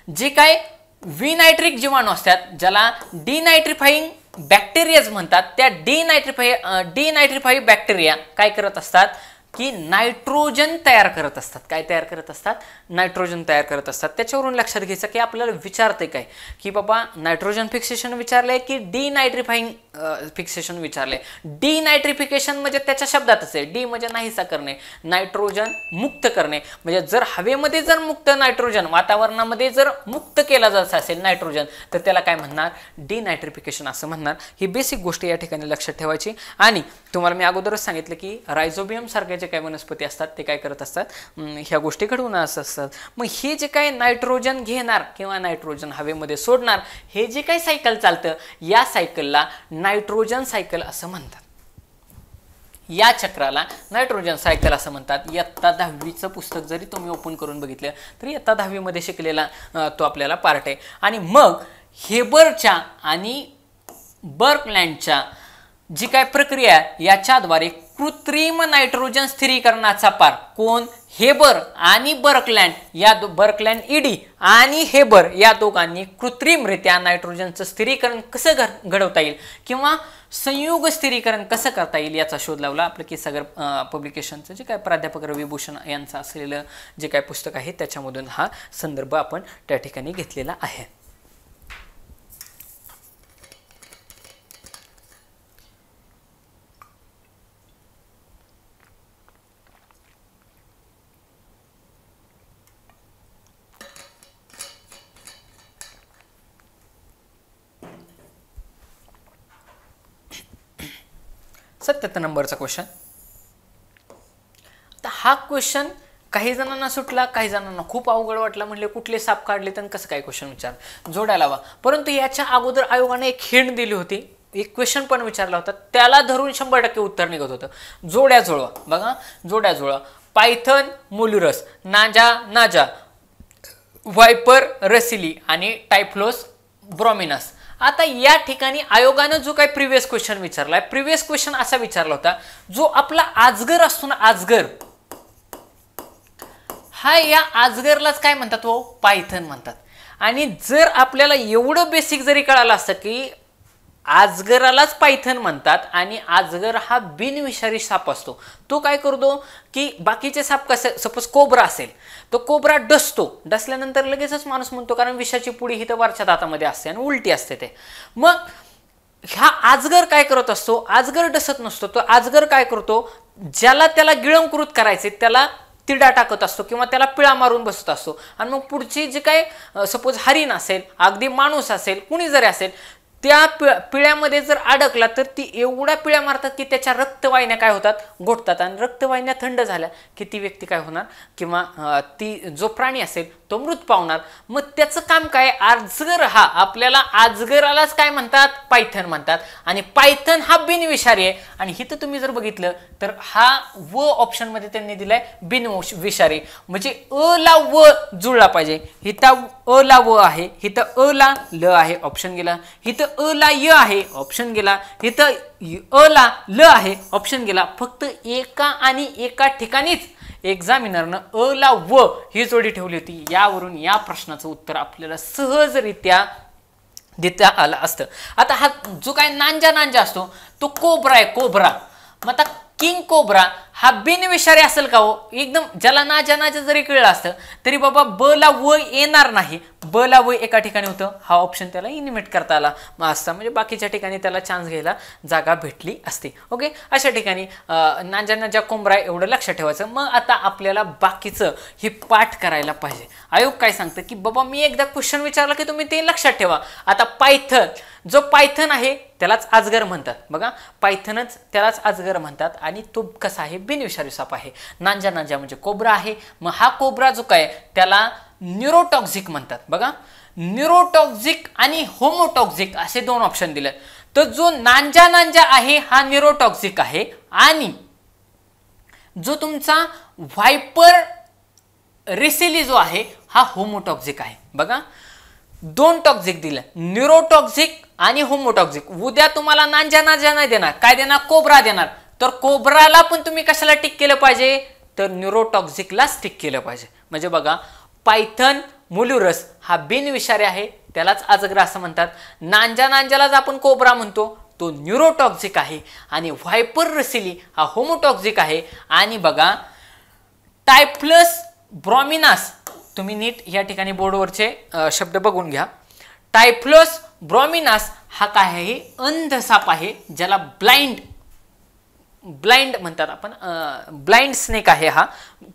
जे काय विनायट्रिक जीवाणू असतात ज्याला डिनायट्रिफाईंग बॅक्टेरियाज म्हणतात, त्या डिनायट्रिफाई बॅक्टेरिया काय करत असतात की नायट्रोजन तयार करत असतात. काय तयार करत असतात, नायट्रोजन तयार करत असतात. त्याच्यावरून लक्षात घ्यायचं की आपल्याला विचारते काय की बाबा नायट्रोजन फिक्सेशन विचारलंय की डिनायट्रिफाईंग फिक्सेशन विचारलंय. डिनायट्रिफिकेशन म्हणजे त्याच्या शब्दातच आहे, डी म्हणजे नाहीसा करणे, नायट्रोजन मुक्त करणे. म्हणजे जर हवेमध्ये जर मुक्त नायट्रोजन, वातावरणामध्ये जर मुक्त केला जात असेल नायट्रोजन तर त्याला काय म्हणणार, डिनायट्रिफिकेशन असं म्हणणार. ही बेसिक गोष्ट या ठिकाणी लक्षात ठेवायची. आणि तुम्हाला मी अगोदरच सांगितलं की रायझोबियम सारखे जे काही वनस्पती असतात ते काय करत असतात, ह्या गोष्टी घडवून असतात. मग हे जे काही नायट्रोजन घेणार किंवा नायट्रोजन हवेमध्ये सोडणार हे जे काही सायकल चालतं या सायकलला नायट्रोजन सायकल असं म्हणतात. या चक्राला नायट्रोजन सायकल असं म्हणतात. इयत्ता 10वीचं पुस्तक जरी तुम्ही ओपन करून बघितलं तरी इयत्ता 10वी मध्ये शिकलेला तो आपल्याला पार्ट आहे. आणि मग हेबरच्या आणि बर्कलँडच्या जी काय प्रक्रिया याच्याद्वारे कृत्रिम नायट्रोजन स्थिरीकरणाचा पार कोण, हेबर आणि बर्कलँड या बर्कलँड ईडी आणि हेबर या दोघांनी कृत्रिमरित्या नायट्रोजनचं स्थिरीकरण कसं घडवता येईल किंवा संयुग स्थिरीकरण कसं करता येईल याचा शोध लावला. आपलं केसागर पब्लिकेशनचं जे काय प्राध्यापक रवी भूषण यांचं असलेलं जे काय पुस्तक आहे त्याच्यामधून हा संदर्भ आपण त्या ठिकाणी घेतलेला आहे. सत्याहत्तर नंबरचा क्वेश्चन. तर हा क्वेश्चन काही जणांना सुटला, काही जणांना खूप अवघड वाटला. म्हणले कुठले साप काढले तर कसं काय क्वेश्चन विचार जोड्या लावा. परंतु याच्या अगोदर आयोगाने एक हिंट दिली होती, एक क्वेश्चन पण विचारला होता, त्याला धरून 100% उत्तर निघत होतं. जोड्या जुळवा. बघा, जोड्या जुळवा. पायथन मोल्युरस, नाजा व्हायपर रसिली आणि टायफ्लोस ब्रॉमिनस. आता या ठिकाणी आयोगानं जो काही प्रिव्हियस क्वेश्चन विचारलाय, प्रिव्हियस क्वेश्चन असा विचारला होता, जो आपला आजगर असतो ना, आजगर, हा या आजगरलाच काय म्हणतात, वो पायथन म्हणतात. आणि जर आपल्याला एवढं बेसिक जरी कळालं असतं की आजगरालाच पायथन म्हणतात आणि आजगर हा बिनविषारी साप असतो, तो काय करतो की बाकीचे साप कसे, सपोज कोब्रा असेल, तो कोब्रा डसल्यानंतर लगेचच माणूस म्हणतो, कारण विषाची पुडी ही तर वरच्या दातामध्ये असते आणि उलटी असते ते. मग हा आजगर काय करत असतो, आजगर डसत नसतो, तो आजगर काय करतो, ज्याला त्याला गिळंकृत करायचे त्याला तिडा टाकत असतो किंवा त्याला पिळा मारून बसत असतो. आणि मग पुढची जे काय सपोज हरिण असेल, अगदी माणूस असेल, कुणी जरी असेल, त्या पिळ्यामध्ये जर अडकला तर ती एवढ्या पिळ्या मारतात की त्याच्या रक्तवाहिन्या काय होतात, घोटतात. आणि रक्तवाहिन्या थंड झाल्या की ती व्यक्ती काय होणार, किंवा ती जो प्राणी असेल तो मृत पावणार. मग त्याचं काम काय, आजगर हा, आपल्याला आजगरालाच काय म्हणतात, पायथन म्हणतात. आणि पायथन हा बिनविषारी आहे. आणि इथं तुम्ही जर बघितलं तर हा व ऑप्शन मध्ये त्यांनी दिलाय बिनविषारी, म्हणजे अ ला व जुळला पाहिजे. इथं अ ला व आहे, इथं अ ला ल आहे, ऑप्शन गेला. इथं अ ला य आहे, ऑप्शन गेला. इथं अ ला ल आहे, ऑप्शन गेला. फक्त एका आणि एका ठिकाणीच एक्झामिनरनं अ ला व ही जोडी ठेवली होती. यावरून या प्रश्नाचं उत्तर आपल्याला सहजरित्या देता आलं असतं. आता हा जो काय नांजा असतो तो कोब्रा आहे, कोब्रा. मग आता किंग कोब्रा हा बिनविषारी असेल का हो, एकदम ज्याला नाजा जरी कळलं असतं तरी बाबा ब ला व येणार नाही, ब ला व एका ठिकाणी होतं, हा ऑप्शन त्याला इनिमेट करता आला असता, म्हणजे बाकीच्या ठिकाणी त्याला चान्स घ्यायला जागा भेटली असते. ओके, अशा ठिकाणी नाजा कोंबरा एवढं लक्षात ठेवायचं. मग आता आपल्याला बाकीचं हे पाठ करायला पाहिजे. आयोग काय सांगतं की बाबा मी एकदा क्वेश्चन विचारला की तुम्ही ते लक्षात ठेवा. आता पायथन, जो पायथन आहे त्यालाच आजगर म्हणतात. बघा, पायथनच त्यालाच आजगर म्हणतात आणि तो कसा आहे, बिनविषारी साप आहे. नांजा म्हणजे कोब्रा आहे. मग हा कोब्रा जो काय त्याला न्यूरोटॉक्सिक म्हणतात. बघा, न्यूरोटॉक्सिक आणि होमोटॉक्सिक असे दोन ऑप्शन दिले. तर जो नांजा आहे हा न्यूरोटॉक्सिक आहे आणि जो तुमचा व्हायपर रेसिली जो आहे हा होमोटॉक्सिक आहे. बघा, दोन टॉक्सिक दिले, न्यूरोटॉक्सिक आणि होमोटॉक्सिक. उद्या तुम्हाला नांजा नाही देणार, काय देणार, कोब्रा देणार. तर कोब्राला पण तुम्ही कशाला टिक केलं पाहिजे, तर न्यूरोटॉक्सिकलाच टिक केलं पाहिजे. म्हणजे बघा, पायथन मुलुरस हा बिनविषारी आहे, त्यालाच आजगर असं म्हणतात. नांजालाच आपण कोब्रा म्हणतो, तो न्यूरोटॉक्सिक आहे. आणि व्हायपर रेसिली हा होमोटॉक्सिक आहे. आणि बघा, टायफ्लस ब्रॉमिनास, तुम्ही नीट या ठिकाणी बोर्डवरचे शब्द बघून घ्या. टायफ्लोस ब्रॉमिनास हा काय आहे, अंध साप आहे, ज्याला ब्लाइंड म्हणतात आपण. ब्लाइंड स्नेक आहे हा.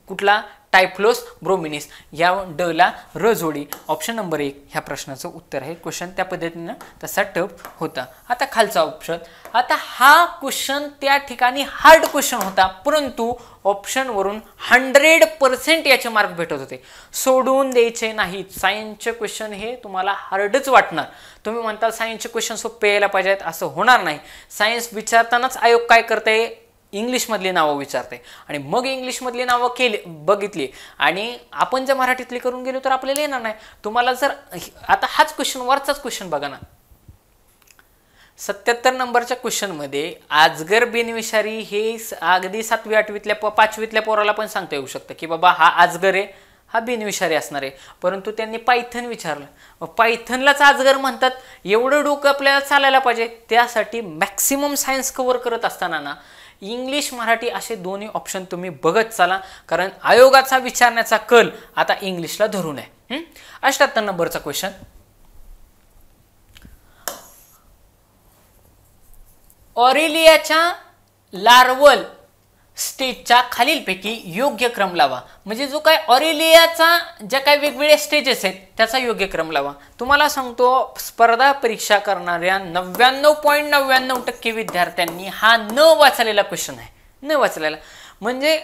कुठला, टायफ्लोस ब्रोमिनिस. या ड ला र जोडी, ऑप्शन नंबर 1 ह्या प्रश्नाचं उत्तर आहे. क्वेश्चन त्या पद्धतीनं तसा टफ होता. आता खालचा ऑप्शन, आता हा क्वेश्चन त्या ठिकाणी हार्ड क्वेश्चन होता, परंतु ऑप्शन वरून 100% याचे मार्क भेटत होते, सोडून द्यायचे नाहीत. सायन्सचे क्वेश्चन हे तुम्हाला हार्डच वाटणार. तुम्ही म्हणताल सायन्सचे क्वेश्चन सोपे यायला पाहिजेत, असं होणार नाही. सायन्स विचारतानाच आयोग काय करते, इंग्लिशमधली नावं विचारते आणि मग इंग्लिशमधली नावं बघितली आणि आपण जर मराठीतली करून गेलो तर आपल्याला येणार नाही. तुम्हाला जर आता हाच क्वेश्चन, वरचाच क्वेश्चन बघा ना, 77 नंबरच्या क्वेश्चन मध्ये आजगर बिनविषारी हे अगदी 7वी 8वीतल्या 5वीतल्या पोराला पण सांगता येऊ शकतं की बाबा हा आजगर आहे, हा बिनविषारी असणार आहे. परंतु त्यांनी पायथन विचारलं, पायथनलाच आजगर म्हणतात. एवढं डोकं आपल्याला चालायला पाहिजे. त्यासाठी मॅक्सिमम सायन्स कव्हर करत असताना ना इंग्लिश मराठी असे दोन्ही ऑप्शन तुम्ही बघत चाला, कारण आयोगाचा विचारण्याचा कल आता इंग्लिशला धरून आहे. 78 नंबरचा क्वेश्चन, ऑरेलियाच्या लार्वल स्टेजच्या खालीलपैकी योग्य क्रम लावा. म्हणजे जो काय ऑरेलियाचा ज्या काही वेगवेगळ्या स्टेजेस आहेत त्याचा योग्य क्रम लावा. तुम्हाला सांगतो, स्पर्धा परीक्षा करणाऱ्या 99.99% विद्यार्थ्यांनी हा न वाचलेला क्वेश्चन आहे, न वाचलेला. म्हणजे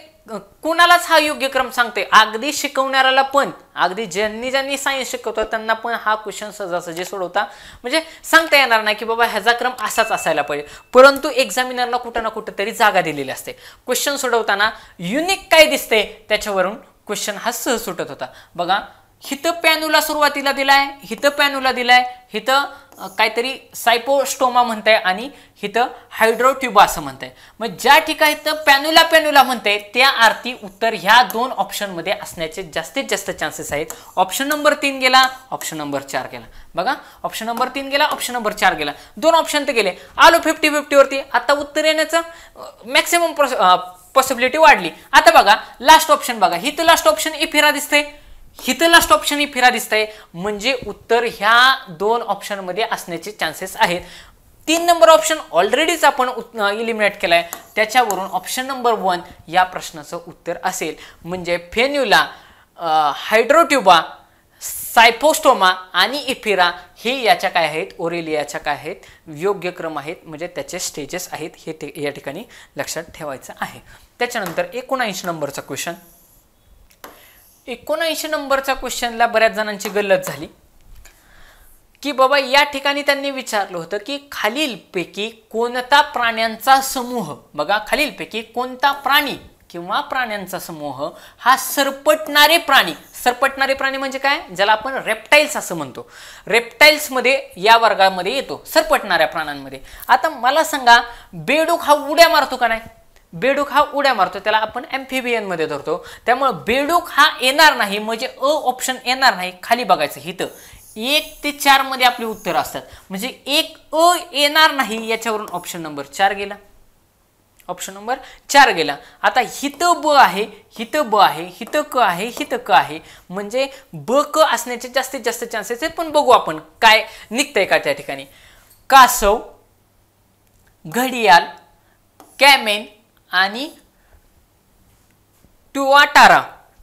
कुणालाच हा योग्य क्रम सांगते, अगदी शिकवणाऱ्याला पण, अगदी ज्यांनी सायन्स शिकवतो त्यांना पण हा क्वेश्चन सहजासहजी सोडवता म्हणजे सांगता येणार नाही की बाबा ह्याचा क्रम असाच असायला पाहिजे. परंतु एक्झामिनरला कुठं ना कुठं तरी जागा दिलेली असते. क्वेश्चन सोडवताना युनिक काय दिसते त्याच्यावरून क्वेश्चन हा सहज सुटत होता. बघा, हिथं पॅन्युला सुरुवातीला दिलाय, हिथं पॅन्युला दिलाय, हिथं काहीतरी सायपोस्टोमा म्हणताय आणि हिथं हायड्रोट्युबा असं म्हणताय. मग ज्या ठिकाणी पॅन्युला पॅन्युला म्हणताय त्या अर्थी उत्तर ह्या दोन ऑप्शनमध्ये असण्याचे जास्तीत जास्त चान्सेस आहेत. ऑप्शन नंबर 3 गेला, ऑप्शन नंबर 4 गेला. बघा, ऑप्शन नंबर 3 गेला, ऑप्शन नंबर 4 गेला. दोन ऑप्शन तर गेले. आलो 50-50 वरती. आता उत्तर येण्याचं मॅक्सिमम पॉसिबिलिटी वाढली. आता बघा लास्ट ऑप्शन बघा, हिथं लास्ट ऑप्शन इफिरा दिसतंय, हिथं लास्ट ऑप्शन इफिरा दिसतंय. म्हणजे उत्तर ह्या दोन ऑप्शन मध्ये असण्याचे चान्सेस आहेत. 3 नंबर ऑप्शन ऑलरेडीच आपण इलिमिनेट केलाय. त्याच्यावरून ऑप्शन नंबर 1 या प्रश्नाचं उत्तर असेल. म्हणजे फेन्युला, हायड्रोट्युबा, सायपोस्टोमा आणि इफिरा हे याच्या काय आहेत, ओरेलियाच्या काय आहेत, योग्य क्रम आहेत. म्हणजे त्याचे स्टेजेस आहेत हे या ठिकाणी लक्षात ठेवायचं आहे. त्याच्यानंतर 79 नंबरचा क्वेश्चन. 79 नंबरच्या क्वेश्चनला बऱ्याच जणांची गल्लत झाली की बाबा या ठिकाणी त्यांनी विचारलं होतं की खालीलपैकी कोणता प्राण्यांचा समूह, बघा खालीलपैकी कोणता प्राणी किंवा प्राण्यांचा समूह हा सरपटणारे प्राणी, सरपटणारे प्राणी म्हणजे काय, ज्याला आपण रेप्टाइल्स असं म्हणतो, रेप्टाइल्स मध्ये या वर्गामध्ये येतो, सरपटणाऱ्या प्राण्यांमध्ये. आता मला सांगा बेडूक हा उड्या मारतो का नाही? बेडूक हा उड्या मारतो, त्याला आपण एम्फिबियन मध्ये धरतो. त्यामुळे बेडूक हा येणार नाही, म्हणजे ऑप्शन येणार नाही. खाली बघायचं इथं 1 ते 4 मध्ये आपली उत्तर असतात. म्हणजे 1 येणार नाही. याच्यावरून ऑप्शन नंबर 4 गेला, ऑप्शन नंबर 4 गेला. आता हिथं ब आहे, हिथं ब आहे, हिथं क आहे, हिथं क आहे. म्हणजे ब क असण्याचे जास्तीत जास्त चान्सेस आहेत. पण बघू आपण काय निघतंय का त्या ठिकाणी. कासव, घडियाल, कॅमेन आणि ट्युआटारा,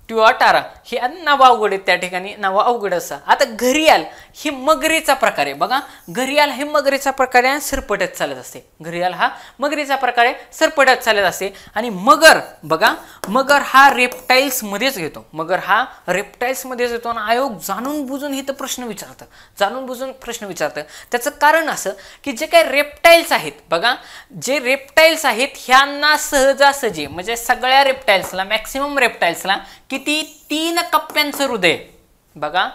ट्युआटारा हे नाव अवघड आहेत त्या ठिकाणी, नाव अवघड असं. आता घरियाल ही मगरीचा प्रकार आहे. बघा घरियाल हे मगरीचा प्रकार आहे, सरपटत चालत असते. घरियाल हा मगरीचा प्रकार आहे, सरपटत चालत असते. आणि मगर, बघा मगर हा रेप्टाइल्स मध्येच येतो, मगर हा रेप्टाइल्स मध्येच येतो. आणि आयोग जाणून बुजून इथं प्रश्न विचारतं, जाणून बुजून प्रश्न विचारतं. त्याचं कारण असं की जे काही रेप्टाइल्स आहेत, बघा जे रेप्टाइल्स आहेत ह्यांना सहजासहजी म्हणजे सगळ्या रेप्टाइल्सला, मॅक्सिमम रेप्टाइल्सला किती 3 कप्प्यांचं हृदय, बघा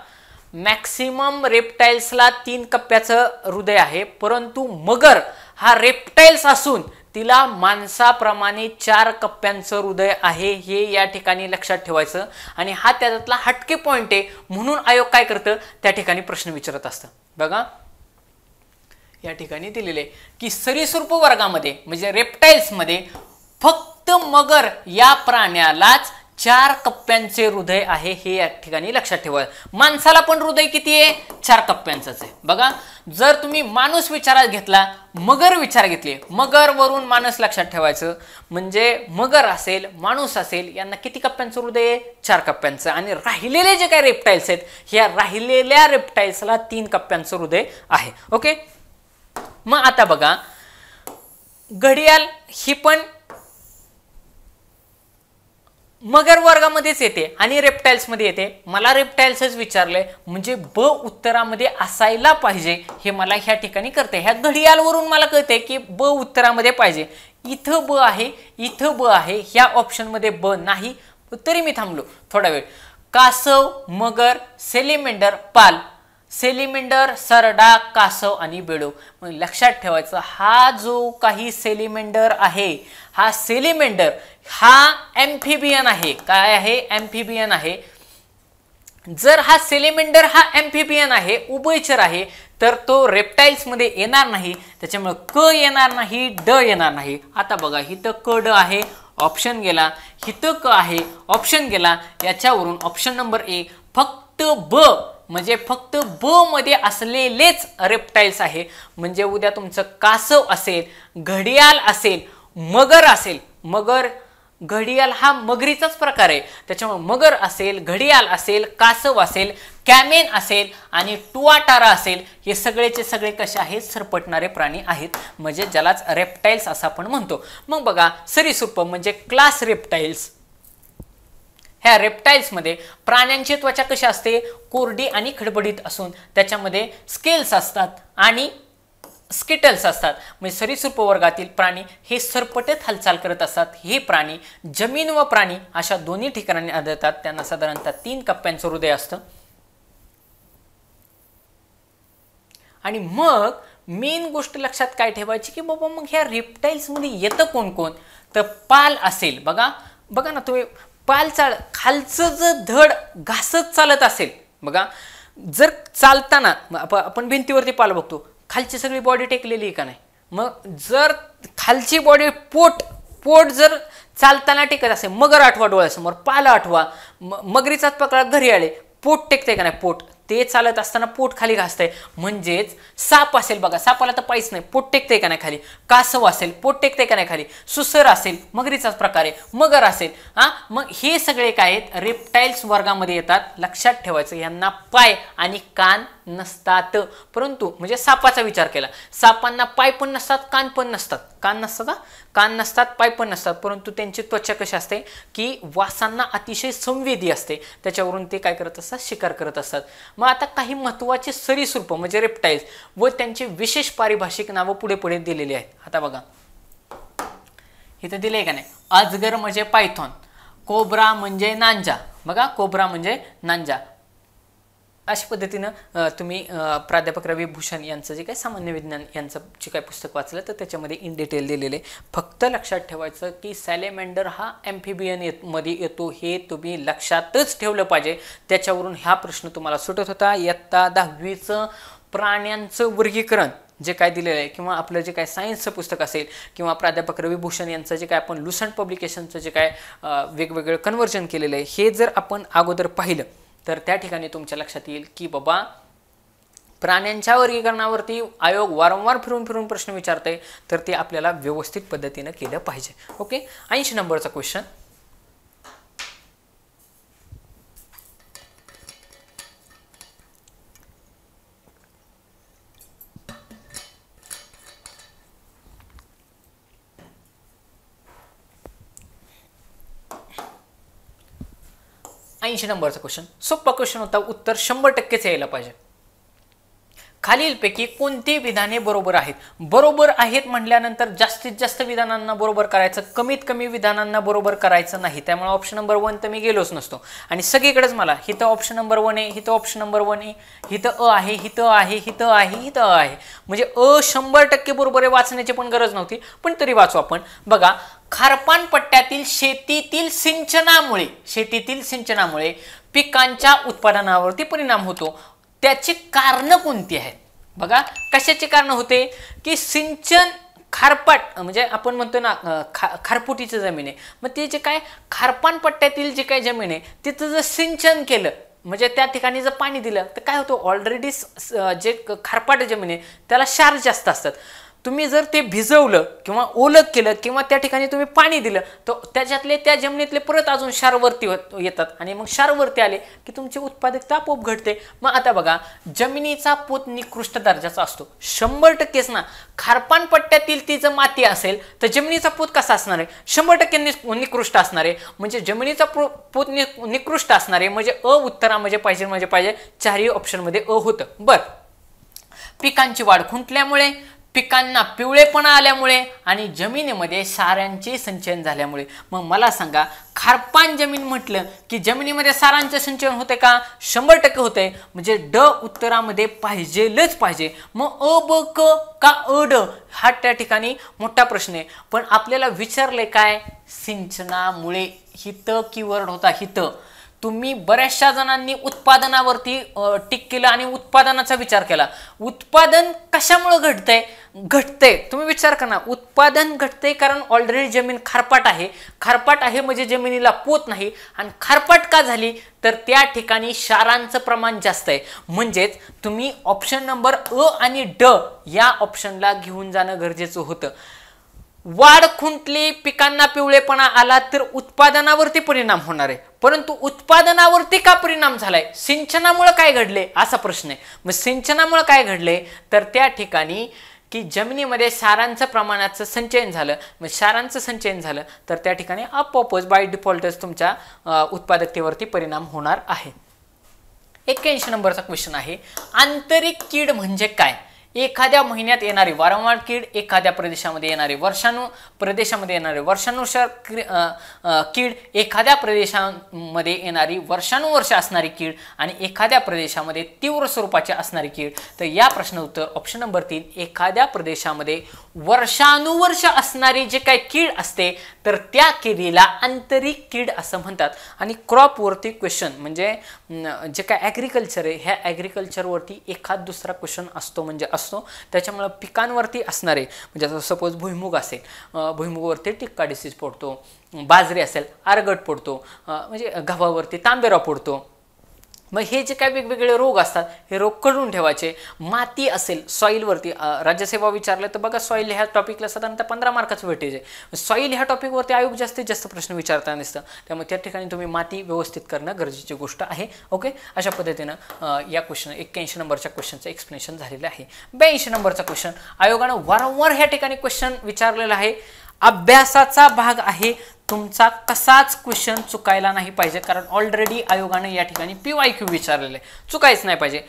मॅक्सिमम रेप्टाइल्सला 3 कप्प्याचं हृदय आहे. परंतु मगर हा रेप्टाइल्स असून तिला माणसाप्रमाणे 4 कप्प्यांचं हृदय आहे, हे या ठिकाणी लक्षात ठेवायचं. आणि हा त्याच्यातला हटके पॉइंट आहे. म्हणून आयोग काय करतं, त्या ठिकाणी प्रश्न विचारत असतं. बघा या ठिकाणी दिलेले की सरीसृप वर्गामध्ये म्हणजे रेप्टाइल्स मध्ये फक्त मगर या प्राण्यालाच 4 कप्प्यांचे हृदय आहे, हे या ठिकाणी लक्षात ठेवा. माणसाला पण हृदय किती आहे, 4 कप्प्यांचंच आहे. बघा जर तुम्ही माणूस विचारात घेतला, मगर विचार घेतले, मगर वरून माणूस लक्षात ठेवायचं. म्हणजे मगर असेल, माणूस असेल, यांना किती कप्प्यांचं हृदय आहे, 4 कप्प्यांचं. आणि राहिलेले जे काही रेप्टाइल्स आहेत, ह्या राहिलेल्या रेप्टाइल्सला 3 कप्प्यांचं हृदय आहे. ओके, मग आता बघा घडियाल ही पण मगर वर्गामध्येच येते आणि रेप्टाइल्स मध्ये येते. मला रेप्टाइल्सच विचारलंय म्हणजे ब उत्तरामध्ये असायला पाहिजे, हे मला ह्या ठिकाणी कळते. ह्या घडियालवरून मला कळते की ब उत्तरामध्ये पाहिजे. इथं ब आहे, इथं ब आहे, ह्या ऑप्शन मध्ये ब नाही, तरी मी थांबलो थोडा वेळ. कासव, मगर, सेलिमेंडर, पाल, सेलिमेंडर, सरडा, कासव आणि बेडूक. मग लक्षात ठेवायचं हा जो काही सेलिमेंडर आहे, हा सेलिमेंडर हा एम्फिबियन आहे. काय आहे, एम्फिबियन आहे. जर हा सेलिमेंडर हा एम्फिबियन आहे, उभयचर आहे, तर तो रेप्टाइल्स मध्ये येणार नाही. त्याच्यामुळे क येणार नाही, ड येणार नाही. आता बघा हिथं क ड आहे, ऑप्शन गेला. हिथं क आहे, ऑप्शन गेला. याच्यावरून ऑप्शन नंबर ए फक्त ब म्हणजे फक्त ब मध्ये असलेलेच रेप्टाइल्स आहे. म्हणजे उद्या तुमचं कासव असेल, घडियाल असेल, मगर असेल, मगर घडियाल हा मगरीचाच प्रकार आहे, त्याच्यामुळे मगर असेल, घडियाल असेल, कासव असेल, कॅमेन असेल आणि टुआटारा असेल, हे सगळेचे सगळे कसे आहेत, सरपटणारे प्राणी आहेत. म्हणजे ज्यालाच रेप्टाइल्स असं आपण म्हणतो. मग बघा सरीसृप म्हणजे क्लास रेप्टाइल्स. ह्या रेप्टाइल्स मध्ये प्राण्यांची त्वचा कशी असते, कोरडी आणि खडबडीत असून त्याच्यामध्ये स्केल्स असतात आणि स्किटल्स असतात. म्हणजे सरीसृप वर्गातील प्राणी हे सरपटत हालचाल करत असतात. हे प्राणी जमीन व प्राणी अशा दोन्ही ठिकाणी आढळतात. त्यांना साधारणतः 3 कप्प्यांचं हृदय असतं. आणि मग मेन गोष्ट लक्षात काय ठेवायची की बाबा मग ह्या रेप्टाईल्समध्ये येतं कोण कोण, तर पाल असेल. बघा बघा ना तुम्ही, पाल खालचं जर धड घासत चालत असेल, बघा जर चालताना आपण भिंतीवरती पाल बघतो, खालची सगळी बॉडी टेकलेली आहे का नाही, मग जर खालची बॉडी पोट जर चालताना टेकत असेल, मगर आठवा डोळ्यासमोर, पाल आठवा, मगरीचाच पकडा घरी आले, पोट टेकते का नाही, पोट ते चालत असताना पोट खाली घासतंय. म्हणजेच साप असेल, बघा सापाला तर पायच नाही, पोट टेकते का नाही खाली, कासव असेल पोट टेकते का नाही खाली, सुसर असेल मगरीचाच प्रकार आहे, मगर असेल, मग हे सगळे काय आहेत रेप्टाईल्स वर्गामध्ये येतात. लक्षात ठेवायचं यांना पाय आणि कान नसतात. परंतु म्हणजे सापाचा विचार केला, सापांना पाय पण नसतात, कान पण नसतात, कान नसतात पाय पण नसतात, परंतु त्यांची त्वचा कशी असते की वासांना अतिशय संवेदी असते, त्याच्यावरून ते काय करत असतात, शिकार करत असतात. मग आता काही महत्त्वाचे सरीसृप म्हणजे रेप्टाईल्स व त्यांचे विशेष पारिभाषिक नावं पुढे पुढे दिलेली आहेत. आता बघा इथं दिले का नाही, अजगर म्हणजे पायथॉन, कोब्रा म्हणजे नांजा, बघा कोब्रा म्हणजे नांजा. अशा पद्धतीनं तुम्ही प्राध्यापक रवी भूषण यांचं जे काय सामान्य विज्ञान यांचं जे काय पुस्तक वाचलं तर त्याच्यामध्ये इन डिटेल दिलेले. फक्त लक्षात ठेवायचं की सॅलेमेंडर हा ॲम्फिबियन मध्ये येतो, हे तुम्ही लक्षातच ठेवलं पाहिजे. त्याच्यावरून हा प्रश्न तुम्हाला सुटत होता. इयत्ता 10वीचं प्राण्यांचं वर्गीकरण जे काय दिलेलं आहे किंवा आपलं जे काय सायन्सचं पुस्तक असेल किंवा प्राध्यापक रवी भूषण यांचं जे काय आपण लुसंट पब्लिकेशनचं जे काय वेगवेगळं कन्व्हर्जन केलेलं आहे, हे जर आपण अगोदर पाहिलं तर त्या ठिकाणी तुमच्या लक्षात येईल की बाबा प्राण्यांच्या वर्गीकरणावरती आयोग वारंवार फिरून प्रश्न विचारते, तर ते आपल्याला व्यवस्थित पद्धतीनं केलं पाहिजे. ओके, 80 नंबरचा क्वेश्चन. नंबरचा क्वेश्चन सोपा क्वेश्चन होता, उत्तर 100%च यायला पाहिजे. खालीलपैकी कोणती विधाने बरोबर आहेत? बरोबर आहेत म्हटल्यानंतर जास्तीत जास्त विधानांना बरोबर करायचं, कमीत कमी विधानांना बरोबर करायचं नाही. त्यामुळे ऑप्शन नंबर 1 तर मी गेलोच नसतो. आणि सगळीकडेच मला हिथं ऑप्शन नंबर 1 आहे, हिथं ऑप्शन नंबर 1 आहे, हिथं अ आहे, हिथं आहे, हिथं आहे, हिथं अ आहे. म्हणजे अ 100% बरोबर आहे, वाचण्याची पण गरज नव्हती, पण तरी वाचू आपण. बघा, खारपान पट्ट्यातील शेतीतील सिंचनामुळे पिकांच्या उत्पादनावरती परिणाम होतो. त्याची कारण कोणती आहेत? बघा कशाची कारण होते की सिंचन खारपाट म्हणजे आपण म्हणतो ना खारपुटीची जमीन आहे, मग ते जे काय खारपान पट्ट्यातील जे काय जमीन आहे तिथं जर सिंचन केलं म्हणजे त्या ठिकाणी जर पाणी दिलं तर काय होतं, ऑलरेडी जे खारपाट जमीन आहे त्याला क्षार जास्त असतात. तुम्ही जर ते भिजवलं किंवा ओलं केलं किंवा त्या ठिकाणी तुम्ही पाणी दिलं तर त्याच्यातले त्या जमिनीतले परत अजून क्षारवरती येतात आणि मग क्षारवरती आले की तुमची उत्पादकता आपोआप घटते. मग आता बघा, जमिनीचा पोत निकृष्ट दर्जाचा असतो 100%च ना. खारपान पट्ट्यातील ती जर माती असेल तर जमिनीचा पोत कसा असणार आहे? 100% निकृष्ट असणार आहे. म्हणजे जमिनीचा पोत निकृष्ट असणार आहे म्हणजे अ उत्तरामध्ये पाहिजे चारही ऑप्शनमध्ये अ होतं. बरं, पिकांची वाढ खुंटल्यामुळे, पिकांना पिवळेपणा आल्यामुळे आणि जमिनीमध्ये साऱ्यांचे संचयन झाल्यामुळे. मग मला सांगा, खारपान जमीन म्हटलं की जमिनीमध्ये सारांचे संचयन होते का? 100% होते. म्हणजे ड उत्तरामध्ये पाहिजेलच पाहिजे. मग अ ब क का अ ड हा त्या ठिकाणी मोठा प्रश्न आहे. पण आपल्याला विचारले काय? सिंचनामुळे. हितं कीवर्ड होता हितं. तुम्ही बऱ्याचशा जणांनी उत्पादनावरती टिक केलं आणि उत्पादनाचा विचार केला. उत्पादन कशामुळे घटतंय तुम्ही विचार करा. उत्पादन घटतंय कारण ऑलरेडी जमीन खारपाट आहे म्हणजे जमिनीला पोत नाही. आणि खारपाट का झाली तर त्या ठिकाणी क्षारांचं प्रमाण जास्त आहे. म्हणजेच तुम्ही ऑप्शन नंबर अ आणि ड या ऑप्शनला घेऊन जाणं गरजेचं होतं. वाढ खुंटली, पिकांना पिवळेपणा आला तर उत्पादनावरती परिणाम होणार आहे. परंतु उत्पादनावरती का परिणाम झालाय? सिंचनामुळे काय घडले असा प्रश्न आहे. मग सिंचनामुळे काय घडले तर त्या ठिकाणी की जमिनीमध्ये क्षारांचं प्रमाणाचं संचयन झालं. मग क्षारांचं संचयन झालं तर त्या ठिकाणी आपोआपच बाय डिफॉल्टच तुमच्या उत्पादकतेवरती परिणाम होणार आहे. 81 नंबरचा क्वेश्चन आहे, आंतरिक कीड म्हणजे काय? एखाद्या महिन्यात येणारी वारंवार कीड, एखाद्या प्रदेशामध्ये येणारी वर्षानुवर्षानुसार कीड, एखाद्या प्रदेशामध्ये येणारी वर्षानुवर्ष असणारी कीड आणि एखाद्या प्रदेशामध्ये तीव्र स्वरूपाची असणारी कीड. तर या प्रश्न उत्तर ऑप्शन नंबर 3, एखाद्या प्रदेशामध्ये वर्षानुवर्ष असणारी जे काही कीड असते तर त्या किडीला आंतरिक कीड असं म्हणतात. आणि क्रॉपवरती क्वेश्चन म्हणजे जे काय ॲग्रिकल्चर आहे ह्या ॲग्रिकल्चरवरती एखाद दुसरा क्वेश्चन असतो म्हणजे असतो. त्याच्यामुळे पिकांवरती असणारे म्हणजे आता सपोज भुईमुग असेल, भुईमुगावरती टिक्का डिसीज पडतो, बाजरी असेल आरगट पडतो, म्हणजे गव्हावरती तांबेरा पडतो. मग हे जे काय वेगवेगळे रोग असतात हे रोग काढून ठेवायचे. माती असेल सॉईलवरती, राज्यसेवा विचारलं तर बघा सॉईल ह्या टॉपिकला साधारणतः 15 मार्काचं वेटेज आहे. सॉईल ह्या टॉपिकवरती आयोग जास्तीत जास्त प्रश्न विचारता नसतं, त्यामुळे त्या ठिकाणी तुम्ही माती व्यवस्थित करणं गरजेची गोष्ट आहे. ओके, अशा पद्धतीनं या क्वेश्चन 81 नंबरच्या क्वेश्चनचं एक्सप्लेनेशन झालेलं आहे. 82 नंबरचा क्वेश्चन आयोगानं वारंवार ह्या ठिकाणी क्वेश्चन विचारलेला आहे. अभ्यासाचा भाग आहे, तुमचा कसाच क्वेश्चन चुकायला नाही पाहिजे, कारण ऑलरेडी आयोगाने या ठिकाणी PYQ विचारलेले आहे, चुकायच नाही पाहिजे.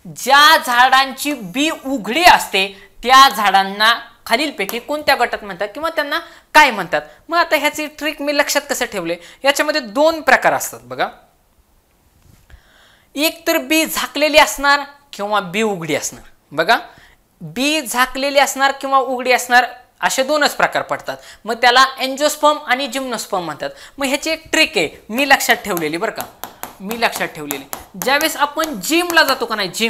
ज्या झाडांची बी उघडी असते त्या झाडांना खालीलपैकी कोणत्या गटात म्हणतात किंवा त्यांना काय म्हणतात. मग आता ह्याची ट्रिक मी लक्षात कसं ठेवले, याच्यामध्ये 2 प्रकार असतात बघा. एक तर बी झाकलेली असणार किंवा बी उघडी असणार. बघा, बी झाकलेली असणार किंवा उघडी असणार असे 2च प्रकार पडतात. मग त्याला एंजिओस्पर्म आणि जिम्नोस्पर्म म्हणतात. मग ह्याची एक ट्रिक आहे मी लक्षात ठेवलेली बरं का, मी लक्षात ठेवलेली. ज्यावेळेस आपण जिमला जातो का नाही,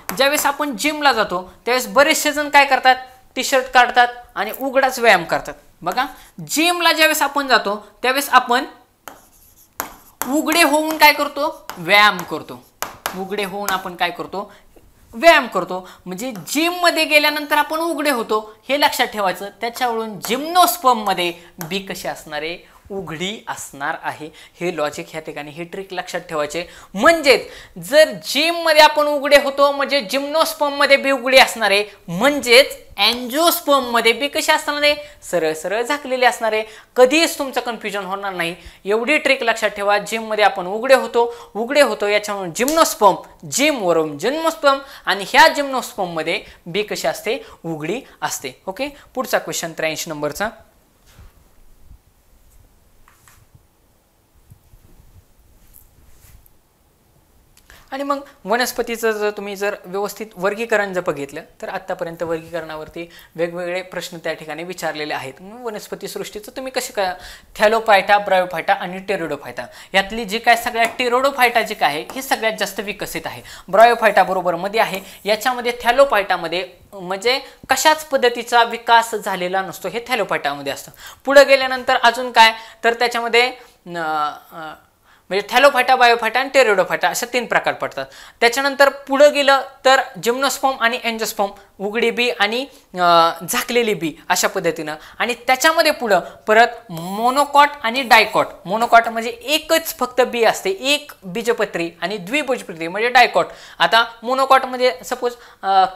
ज्यावेळेस आपण जिमला जातो त्यावेळेस बरेचसे जण काय करतात, टी-शर्ट काढतात आणि उघडाच व्यायाम करतात. बघा, जिमला ज्यावेळेस आपण जातो त्यावेळेस आपण उघडे होऊन काय करतो, व्यायाम करतो. उघडे होऊन आपण काय करतो, व्यायाम करतो. म्हणजे जिम मध्ये गेल्यानंतर आपण उघडे होतो हे लक्षात ठेवायचं. त्याच्यावरून जिम्नोस्पर्म मध्ये बी कशी असणार आहे, उघडी असणार आहे. हे लॉजिक ह्या ठिकाणी हे ट्रिक लक्षात ठेवायचे. म्हणजेच जर जिम मध्ये आपण उघडे होतो म्हणजे जिम्नोस्पर्म मध्ये बी उघडी असणार आहे, म्हणजेच एंजिओस्पर्म मध्ये बी कशी असणार आहे, सरळ सरळ झाकलेली असणार आहे. कधीच तुमचं कन्फ्युजन होणार नाही. एवढी ट्रिक लक्षात ठेवा. जिम मध्ये आपण उघडे होतो याच्यावरून जिम्नोस्पर्म, जिम वरून जिम्नोस्पर्म आणि ह्या जिम्नोस्पर्म मध्ये बी कशी असते, उघडी असते. ओके, पुढचा क्वेश्चन 83 नंबरचा. आणि मग वनस्पतीचं जर तुम्ही व्यवस्थित वर्गीकरण बघितलं तर आतापर्यंत वर्गीकरणावरती वेगवेगळे प्रश्न त्या ठिकाणी विचारलेले आहेत. वनस्पती सृष्टीचं तुम्ही कसे काय थॅलोफायटा, ब्रायोफायटा आणि टेरिडोफायटा यातली जी काय सगळ्यात टेरिडोफायटा जी काय आहे ही सगळ्यात जास्त विकसित आहे. ब्रायोफायटा बरोबर मध्ये आहे. याच्यामध्ये थॅलोफायटामध्ये म्हणजे कशाच पद्धतीचा विकास झालेला नसतो, हे थॅलोफायटामध्ये असतं. पुढे गेल्यानंतर अजून काय तर त्याच्यामध्ये म्हणजे थॅलोफायटा, बायोफायटा आणि टेरिडोफायटा अशा 3 प्रकार पडतात. त्याच्यानंतर पुढे गेलं तर जिम्नोस्पर्म आणि एंजिओस्पर्म, उघडी बी आणि झाकलेली बी अशा पद्धतीनं. आणि त्याच्यामध्ये पुढं परत मोनोकॉट आणि डायकॉट. मोनोकॉट म्हणजे एकच फक्त बी असते, एक बीजपत्री, आणि द्विबीजपत्री म्हणजे डायकॉट. आता मोनोकॉटमध्ये सपोज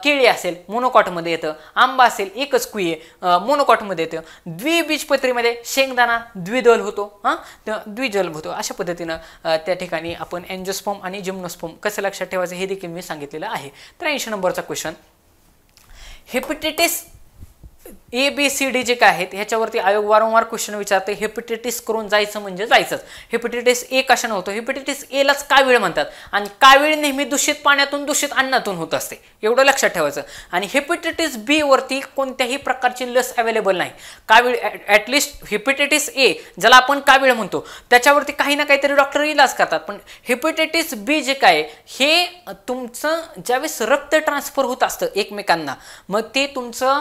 केळी असेल मोनोकॉटमध्ये येतं, आंबा असेल एकच कुई मोनोकॉटमध्ये येतं. द्विबीजपत्रीमध्ये शेंगदाणा द्विदल होतो, द्विजल होतो. अशा पद्धतीनं त्या ठिकाणी आपण एंजिओस्पर्म आणि जिम्नोस्पर्म कसं लक्षात ठेवायचं हे देखील मी सांगितलेलं आहे. 83 नंबरचा क्वेश्चन, हेपेटायटिस ABCD जे काय आहेत ह्याच्यावरती आयोग वारंवार क्वेश्चन विचारते. हेपेटायटिस करून जायचं म्हणजे जायचंच. हेपेटायटिस ए कशाने होतो, हेपेटायटिस एलाच कावीळ म्हणतात आणि कावीळ नेहमी दूषित पाण्यातून दूषित अन्नातून होत असते, एवढं लक्षात ठेवायचं. आणि हेपेटायटिस बी वरती कोणत्याही प्रकारची लस अवेलेबल नाही. कावीळ ॲटलिस्ट हेपेटायटिस ए ज्याला आपण कावीळ म्हणतो त्याच्यावरती काही ना काहीतरी डॉक्टर इलाज करतात, पण हेपेटायटिस बी जे काय हे तुमचं ज्यावेळेस रक्त ट्रान्सफर होत असतं एकमेकांना, मग ते तुमचं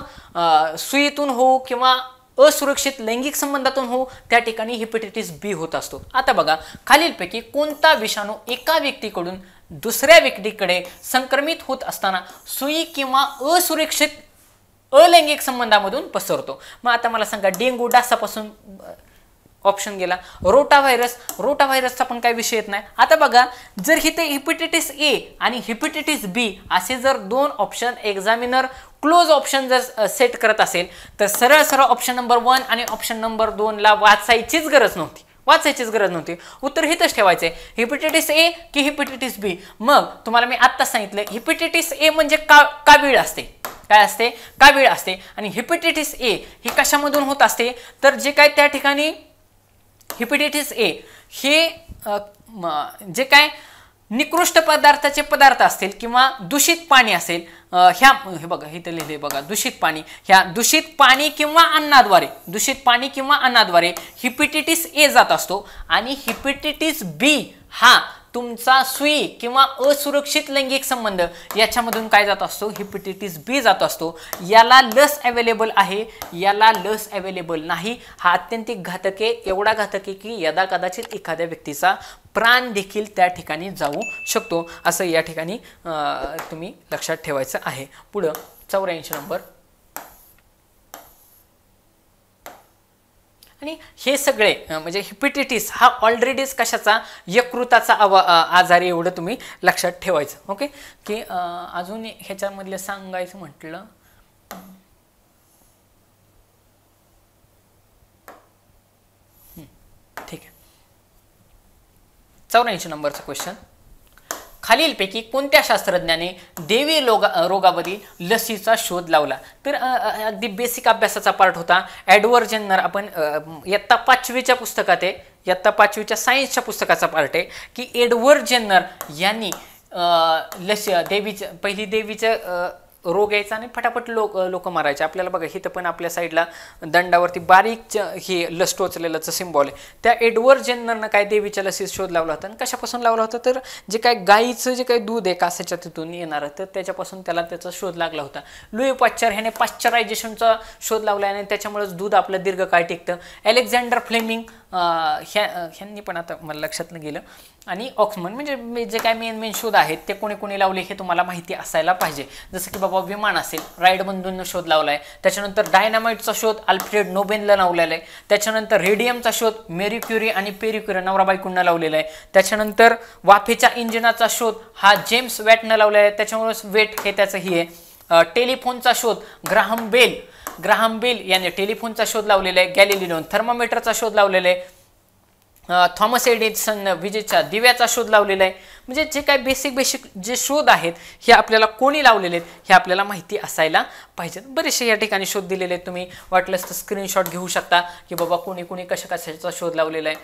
सुईतून हो किंवा असुरक्षित लैंगिक संबंधातून हो त्या ठिकाणी हेपेटायटिस बी होत असतो. आता बघा, खालीलपैकी कोणता विषाणू एका व्यक्तीकडून दुसऱ्या व्यक्तीकडे संक्रमित होत असताना सुई किंवा असुरक्षित अलैंगिक संबंधामधून पसरतो. मग आता मला सांगा, डेंग्यू डासापासून ऑप्शन गेला. रोटाव्हायरसचा पण काही विषय येत नाही. आता बघा, जर इथे हेपेटायटिस ए आणि हेपेटायटिस बी असे जर 2 ऑप्शन एक्झामिनर क्लोज ऑप्शन जर सेट करत असेल तर सरळ सरळ ऑप्शन नंबर 1 आणि ऑप्शन नंबर 2 ला वाचायचीच गरज नव्हती. उत्तर हेच ठेवायचे, हेपेटायटिस ए की हेपेटायटिस बी. मग तुम्हाला मी आत्ता सांगितलं हेपेटायटिस ए म्हणजे कावीळ असते, काय असते, कावीळ असते. आणि हेपेटायटिस ए ही कशामधून होत असते, तर जे काय त्या ठिकाणी हेपेटायटिस ए हे जे काय निकृष्ट पदार्थाचे पदार्थ असतील किंवा दूषित पाणी असेल, ह्या हे बघा इथं लिहिले बघा, दूषित पाणी, ह्या दूषित पाणी किंवा अन्नाद्वारे हेपेटायटिस ए जात असतो. आणि हेपेटायटिस बी हा तुमचा सुई किंवा असुरक्षित लैंगिक संबंध याच्यामधून काय जात असतो, हेपेटायटिस बी जात असतो. याला लस अवेलेबल आहे, याला लस अवेलेबल नाही. हा अत्यंतिक घातक आहे, एवढा घातक आहे की यदा कदाचित एखाद्या व्यक्तीचा प्राण देखील त्या ठिकाणी जाऊ शकतो. असं या ठिकाणी तुम्ही लक्षात ठेवायचं आहे. पुढं 84 नंबर. आणि हे सगळे म्हणजे हेपेटायटिस हा ऑलरेडीच कशाचा, यकृताचा आजार, एवढं तुम्ही लक्षात ठेवायचं. ओके, की अजून ह्याच्यामधलं सांगायचं म्हटलं, ठीक आहे. 84 नंबरचा क्वेश्चन. खालीलपैकी कोणत्या शास्त्रज्ञाने देवी रोगावरील लसीचा शोध लावला. तर अगदी बेसिक अभ्यासाचा पार्ट होता. एडवर्ड जेन्नर, आपण इयत्ता 5वीच्या पुस्तकात आहे, इयत्ता 5वीच्या सायन्सच्या पुस्तकाचा पार्ट आहे, की एडवर्ड जेन्नर यांनी पहिली देवीचं रोग यायचा आणि फटाफट लोक मारायचे. आपल्याला बघा इथं पण आपल्या साईडला दंडावरती बारीक हे लस टोचलेलंचं सिम्बॉल आहे. त्या एडवर्ड जेन्नरनं काय देवीच्या लसीचा शोध लावला होता. आणि कशापासून लावला होता, तर जे काय गाईचं जे काही दूध आहे कासाच्या तिथून येणार, तर त्याच्यापासून त्याचा शोध लागला होता. लुई पाश्चर ह्याने पाश्चरायझेशनचा शोध लावला आणि त्याच्यामुळेच दूध आपलं दीर्घकाळ टिकतं. अलेक्झांडर फ्लेमिंग ह्यांनी पण, आता मला लक्षात गेलं. आणि ऑक्समन, म्हणजे जे काय मेन शोध आहेत ते कोणी कोणी लावले हे तुम्हाला माहिती असायला पाहिजे. जसं की बाबा विमान असेल, राईट बंधूंना शोध लावलाय. त्याच्यानंतर डायनामाइटचा शोध अल्फ्रेड नोबेलला लावलेला आहे. त्याच्यानंतर रेडियमचा शोध मेरी क्युरी आणि पेरी क्युरी नवरा बायकोंना लावलेला आहे. त्याच्यानंतर वाफेच्या इंजिनाचा शोध हा जेम्स वॅटनं लावलेला आहे. त्याच्यामुळे वेट हे त्याचं ही आहे. टेलिफोनचा शोध ग्राहम बेल याने टेलिफोनचा शोध लावलेला आहे. गॅलिलिओने थर्मामीटरचा शोध लावलेला आहे. थॉमस एडिसन विजेच्या दिव्याचा शोध लावलेला आहे. म्हणजे जे काय बेसिक जे शोध आहेत हे आपल्याला कोणी लावलेले आहेत हे आपल्याला माहिती असायला पाहिजेत. बरेचसे या ठिकाणी शोध दिलेले आहेत. तुम्ही वाटलंच तर स्क्रीनशॉट घेऊ शकता की बाबा कोणी कशाचा शोध लावलेला आहे.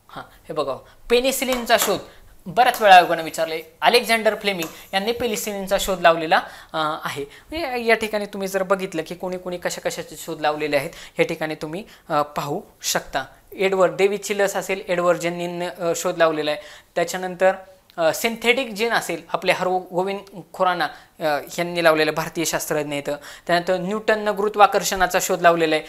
हां, हे बघा, पेनिसिलिनचा शोध बऱ्याच वेळा आयोगाने विचारले. अलेक्झांडर फ्लेमिंग यांनी पेनिसिलिनचा शोध लावलेला आहे. या ठिकाणी तुम्ही जर बघितलं की कोणी कशाचे शोध लावलेले आहेत या ठिकाणी तुम्ही पाहू शकता. देवीची लस असेल, एडवर्ड जेन्नरने शोध लावलेला आहे. त्याच्यानंतर सिंथेटिक जीन असेल, आपले हरगोविंद खुराना यांनी लावलेलं, भारतीय शास्त्रज्ञ आहेत. त्यानंतर न्यूटननं गुरुत्वाकर्षणाचा शोध लावलेला आहे.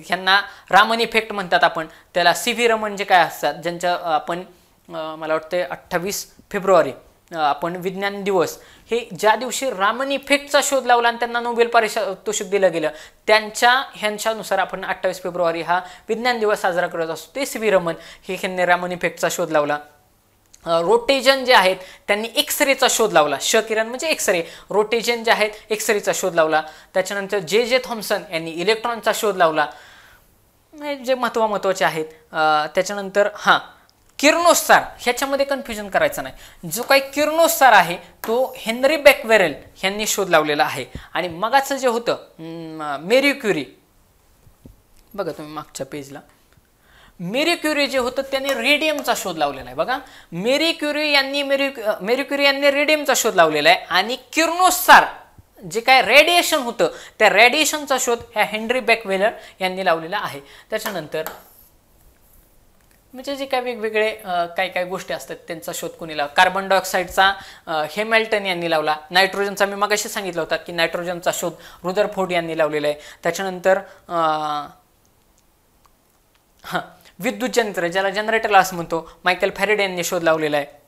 ह्यांना रामन इफेक्ट म्हणतात आपण त्याला. CV रमन जे काय असतात, ज्यांच्या आपण मला वाटतं 28 फेब्रुवारी आपण विज्ञान दिवस, हे ज्या दिवशी रामन इफेक्टचा शोध लावला आणि त्यांना नोबेल पारितोषिक दिलं गेलं, ह्यांच्यानुसार आपण 28 फेब्रुवारी हा विज्ञान दिवस साजरा करत असतो. ते CV रमन ह्यांनी रामन इफेक्टचा शोध लावला. रोटेजन जे आहेत त्यांनी एक्सरेचा शोध लावला. किरण म्हणजे एक्सरे, रोटेजन जे आहेत एक्सरेचा शोध लावला. त्याच्यानंतर जे थॉम्सन यांनी इलेक्ट्रॉनचा शोध लावला, जे महत्त्वाचे आहेत. त्याच्यानंतर किरणोत्सार, ह्याच्यामध्ये कन्फ्युजन करायचं नाही. जो काही किरणोत्सार आहे तो हेनरी बेकवेरेल यांनी शोध लावलेला आहे. आणि मगाचं जे होतं मेरी क्युरी, बघा तुम्ही मागच्या पेजला, मेरी क्युरी जे होतं त्यांनी रेडियमचा शोध लावलेला आहे. बघा, मेरी क्युरी यांनी रेडियमचा शोध लावलेला आहे. आणि किरणोत्सार जे काय रेडिएशन होतं त्या रेडिएशनचा शोध ह्या हेनरी बेकवेलर यांनी लावलेला आहे. त्याच्यानंतर म्हणजे जे काय वेगवेगळे काय गोष्टी असतात त्यांचा शोध कोणी लावला. कार्बन डायऑक्साईडचा हेमिल्टन यांनी लावला. नायट्रोजनचा मी मगाशी सांगितलं होता की नायट्रोजनचा शोध रुदरफोर्ड यांनी लावलेला आहे. त्याच्यानंतर विद्युत यंत्र, ज्याला जनरेटर असं म्हणतो, मायकल फॅरेडे यांनी शोध लावलेला आहे.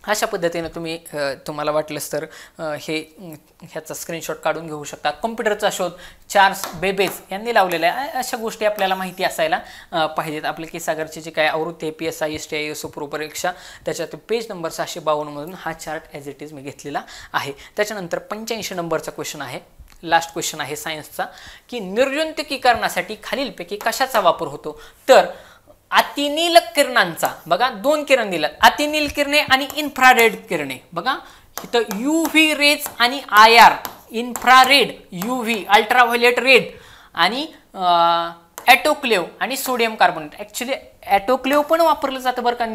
अशा पद्धतीने तुम्हाला वाटलंच तर ह्याचा स्क्रीनशॉट काढून घेऊ शकता. कॉम्प्युटरचा शोध चार्ल्स बेबेज यांनी लावलेला आहे. अशा गोष्टी आपल्याला माहिती असायला पाहिजेत. आपल्या केसागरची जी काय आवृत्ती आहे PSI STI SO पूर्व परीक्षा, त्याच्यात पेज नंबर 652 मधून हा chart as it is me घेतलेला आहे. त्याच्यानंतर 85 नंबरचा क्वेश्चन आहे, लास्ट क्वेश्चन आहे सायन्सचा, की निर्जंतुकीकरणासाठी खालीलपैकी कशाचा वापर होतो. तर अतिनील किरणांचा, बघा दोन किरण दिलं, अतिनील किरणे आणि इन्फ्रारेड किरणे. बघा इथं UV रेज आणि IR, infrared, UV ultraviolet red आणि ॲटोक्लेव आणि सोडियम कार्बोनेट. ॲक्च्युली ॲटोक्लेव पण वापरलं जातं बरं का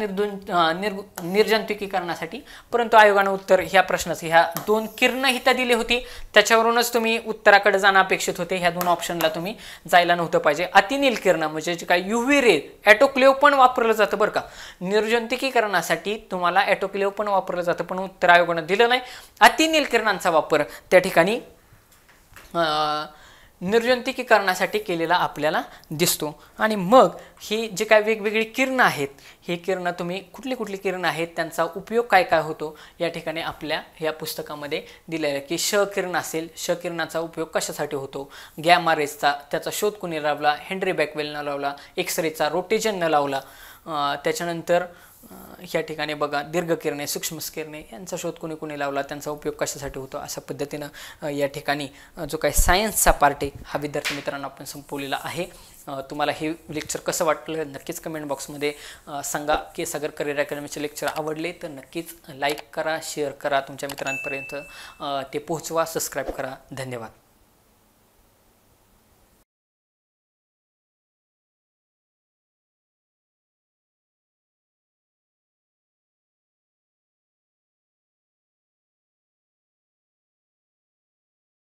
निर्जंतुकीकरणासाठी, परंतु आयोगानं उत्तर ह्या प्रश्नाचं ह्या दोन किरणं इथं दिली होती, त्याच्यावरूनच तुम्ही उत्तराकडे जाणं अपेक्षित होते. ह्या दोन ऑप्शनला तुम्ही जायला नव्हतं पाहिजे. अतिनील किरण म्हणजे जे काय UV रे, ॲटोक्लेव पण वापरलं जातं बरं का निर्जंतुकीकरणासाठी, तुम्हाला ॲटोक्लेव पण वापरलं जातं, पण उत्तर आयोगानं दिलं नाही. अतिनील किरणांचा वापर त्या ठिकाणी निर्जंतुकीकरणासाठी केलेला आपल्याला दिसतो. आणि मग ही जी काय वेगवेगळी किरणं आहेत, ही किरणं तुम्ही कुठली कुठली किरणं आहेत, त्यांचा उपयोग काय काय होतो या ठिकाणी आपल्या ह्या पुस्तकामध्ये दिलेलं आहे. की किरण असेल, किरणाचा उपयोग कशासाठी होतो, गॅमा रेजचा त्याचा शोध कोणी लावला, हेनरी बॅकवेलनं लावला, एक्सरेचा रोटेजननं लावला, त्याच्यानंतर या ठिकाणी बघा दीर्घकिरणे, सूक्ष्मकिरणे यांचा शोध कोणी कोणी लावला, त्यांचा उपयोग कशासाठी होतो, अशा पद्धतीनं या ठिकाणी जो काही सायन्सचा पार्ट आहे हा विद्यार्थी मित्रांनो आपण संपवलेला आहे. तुम्हाला हे लेक्चर कसं वाटलं नक्कीच कमेंट बॉक्समध्ये सांगा. केसागर करिअर अकॅडमीचे लेक्चर आवडले तर नक्कीच लाईक करा, शेअर करा, तुमच्या मित्रांपर्यंत ते पोहोचवा, सबस्क्राईब करा. धन्यवाद.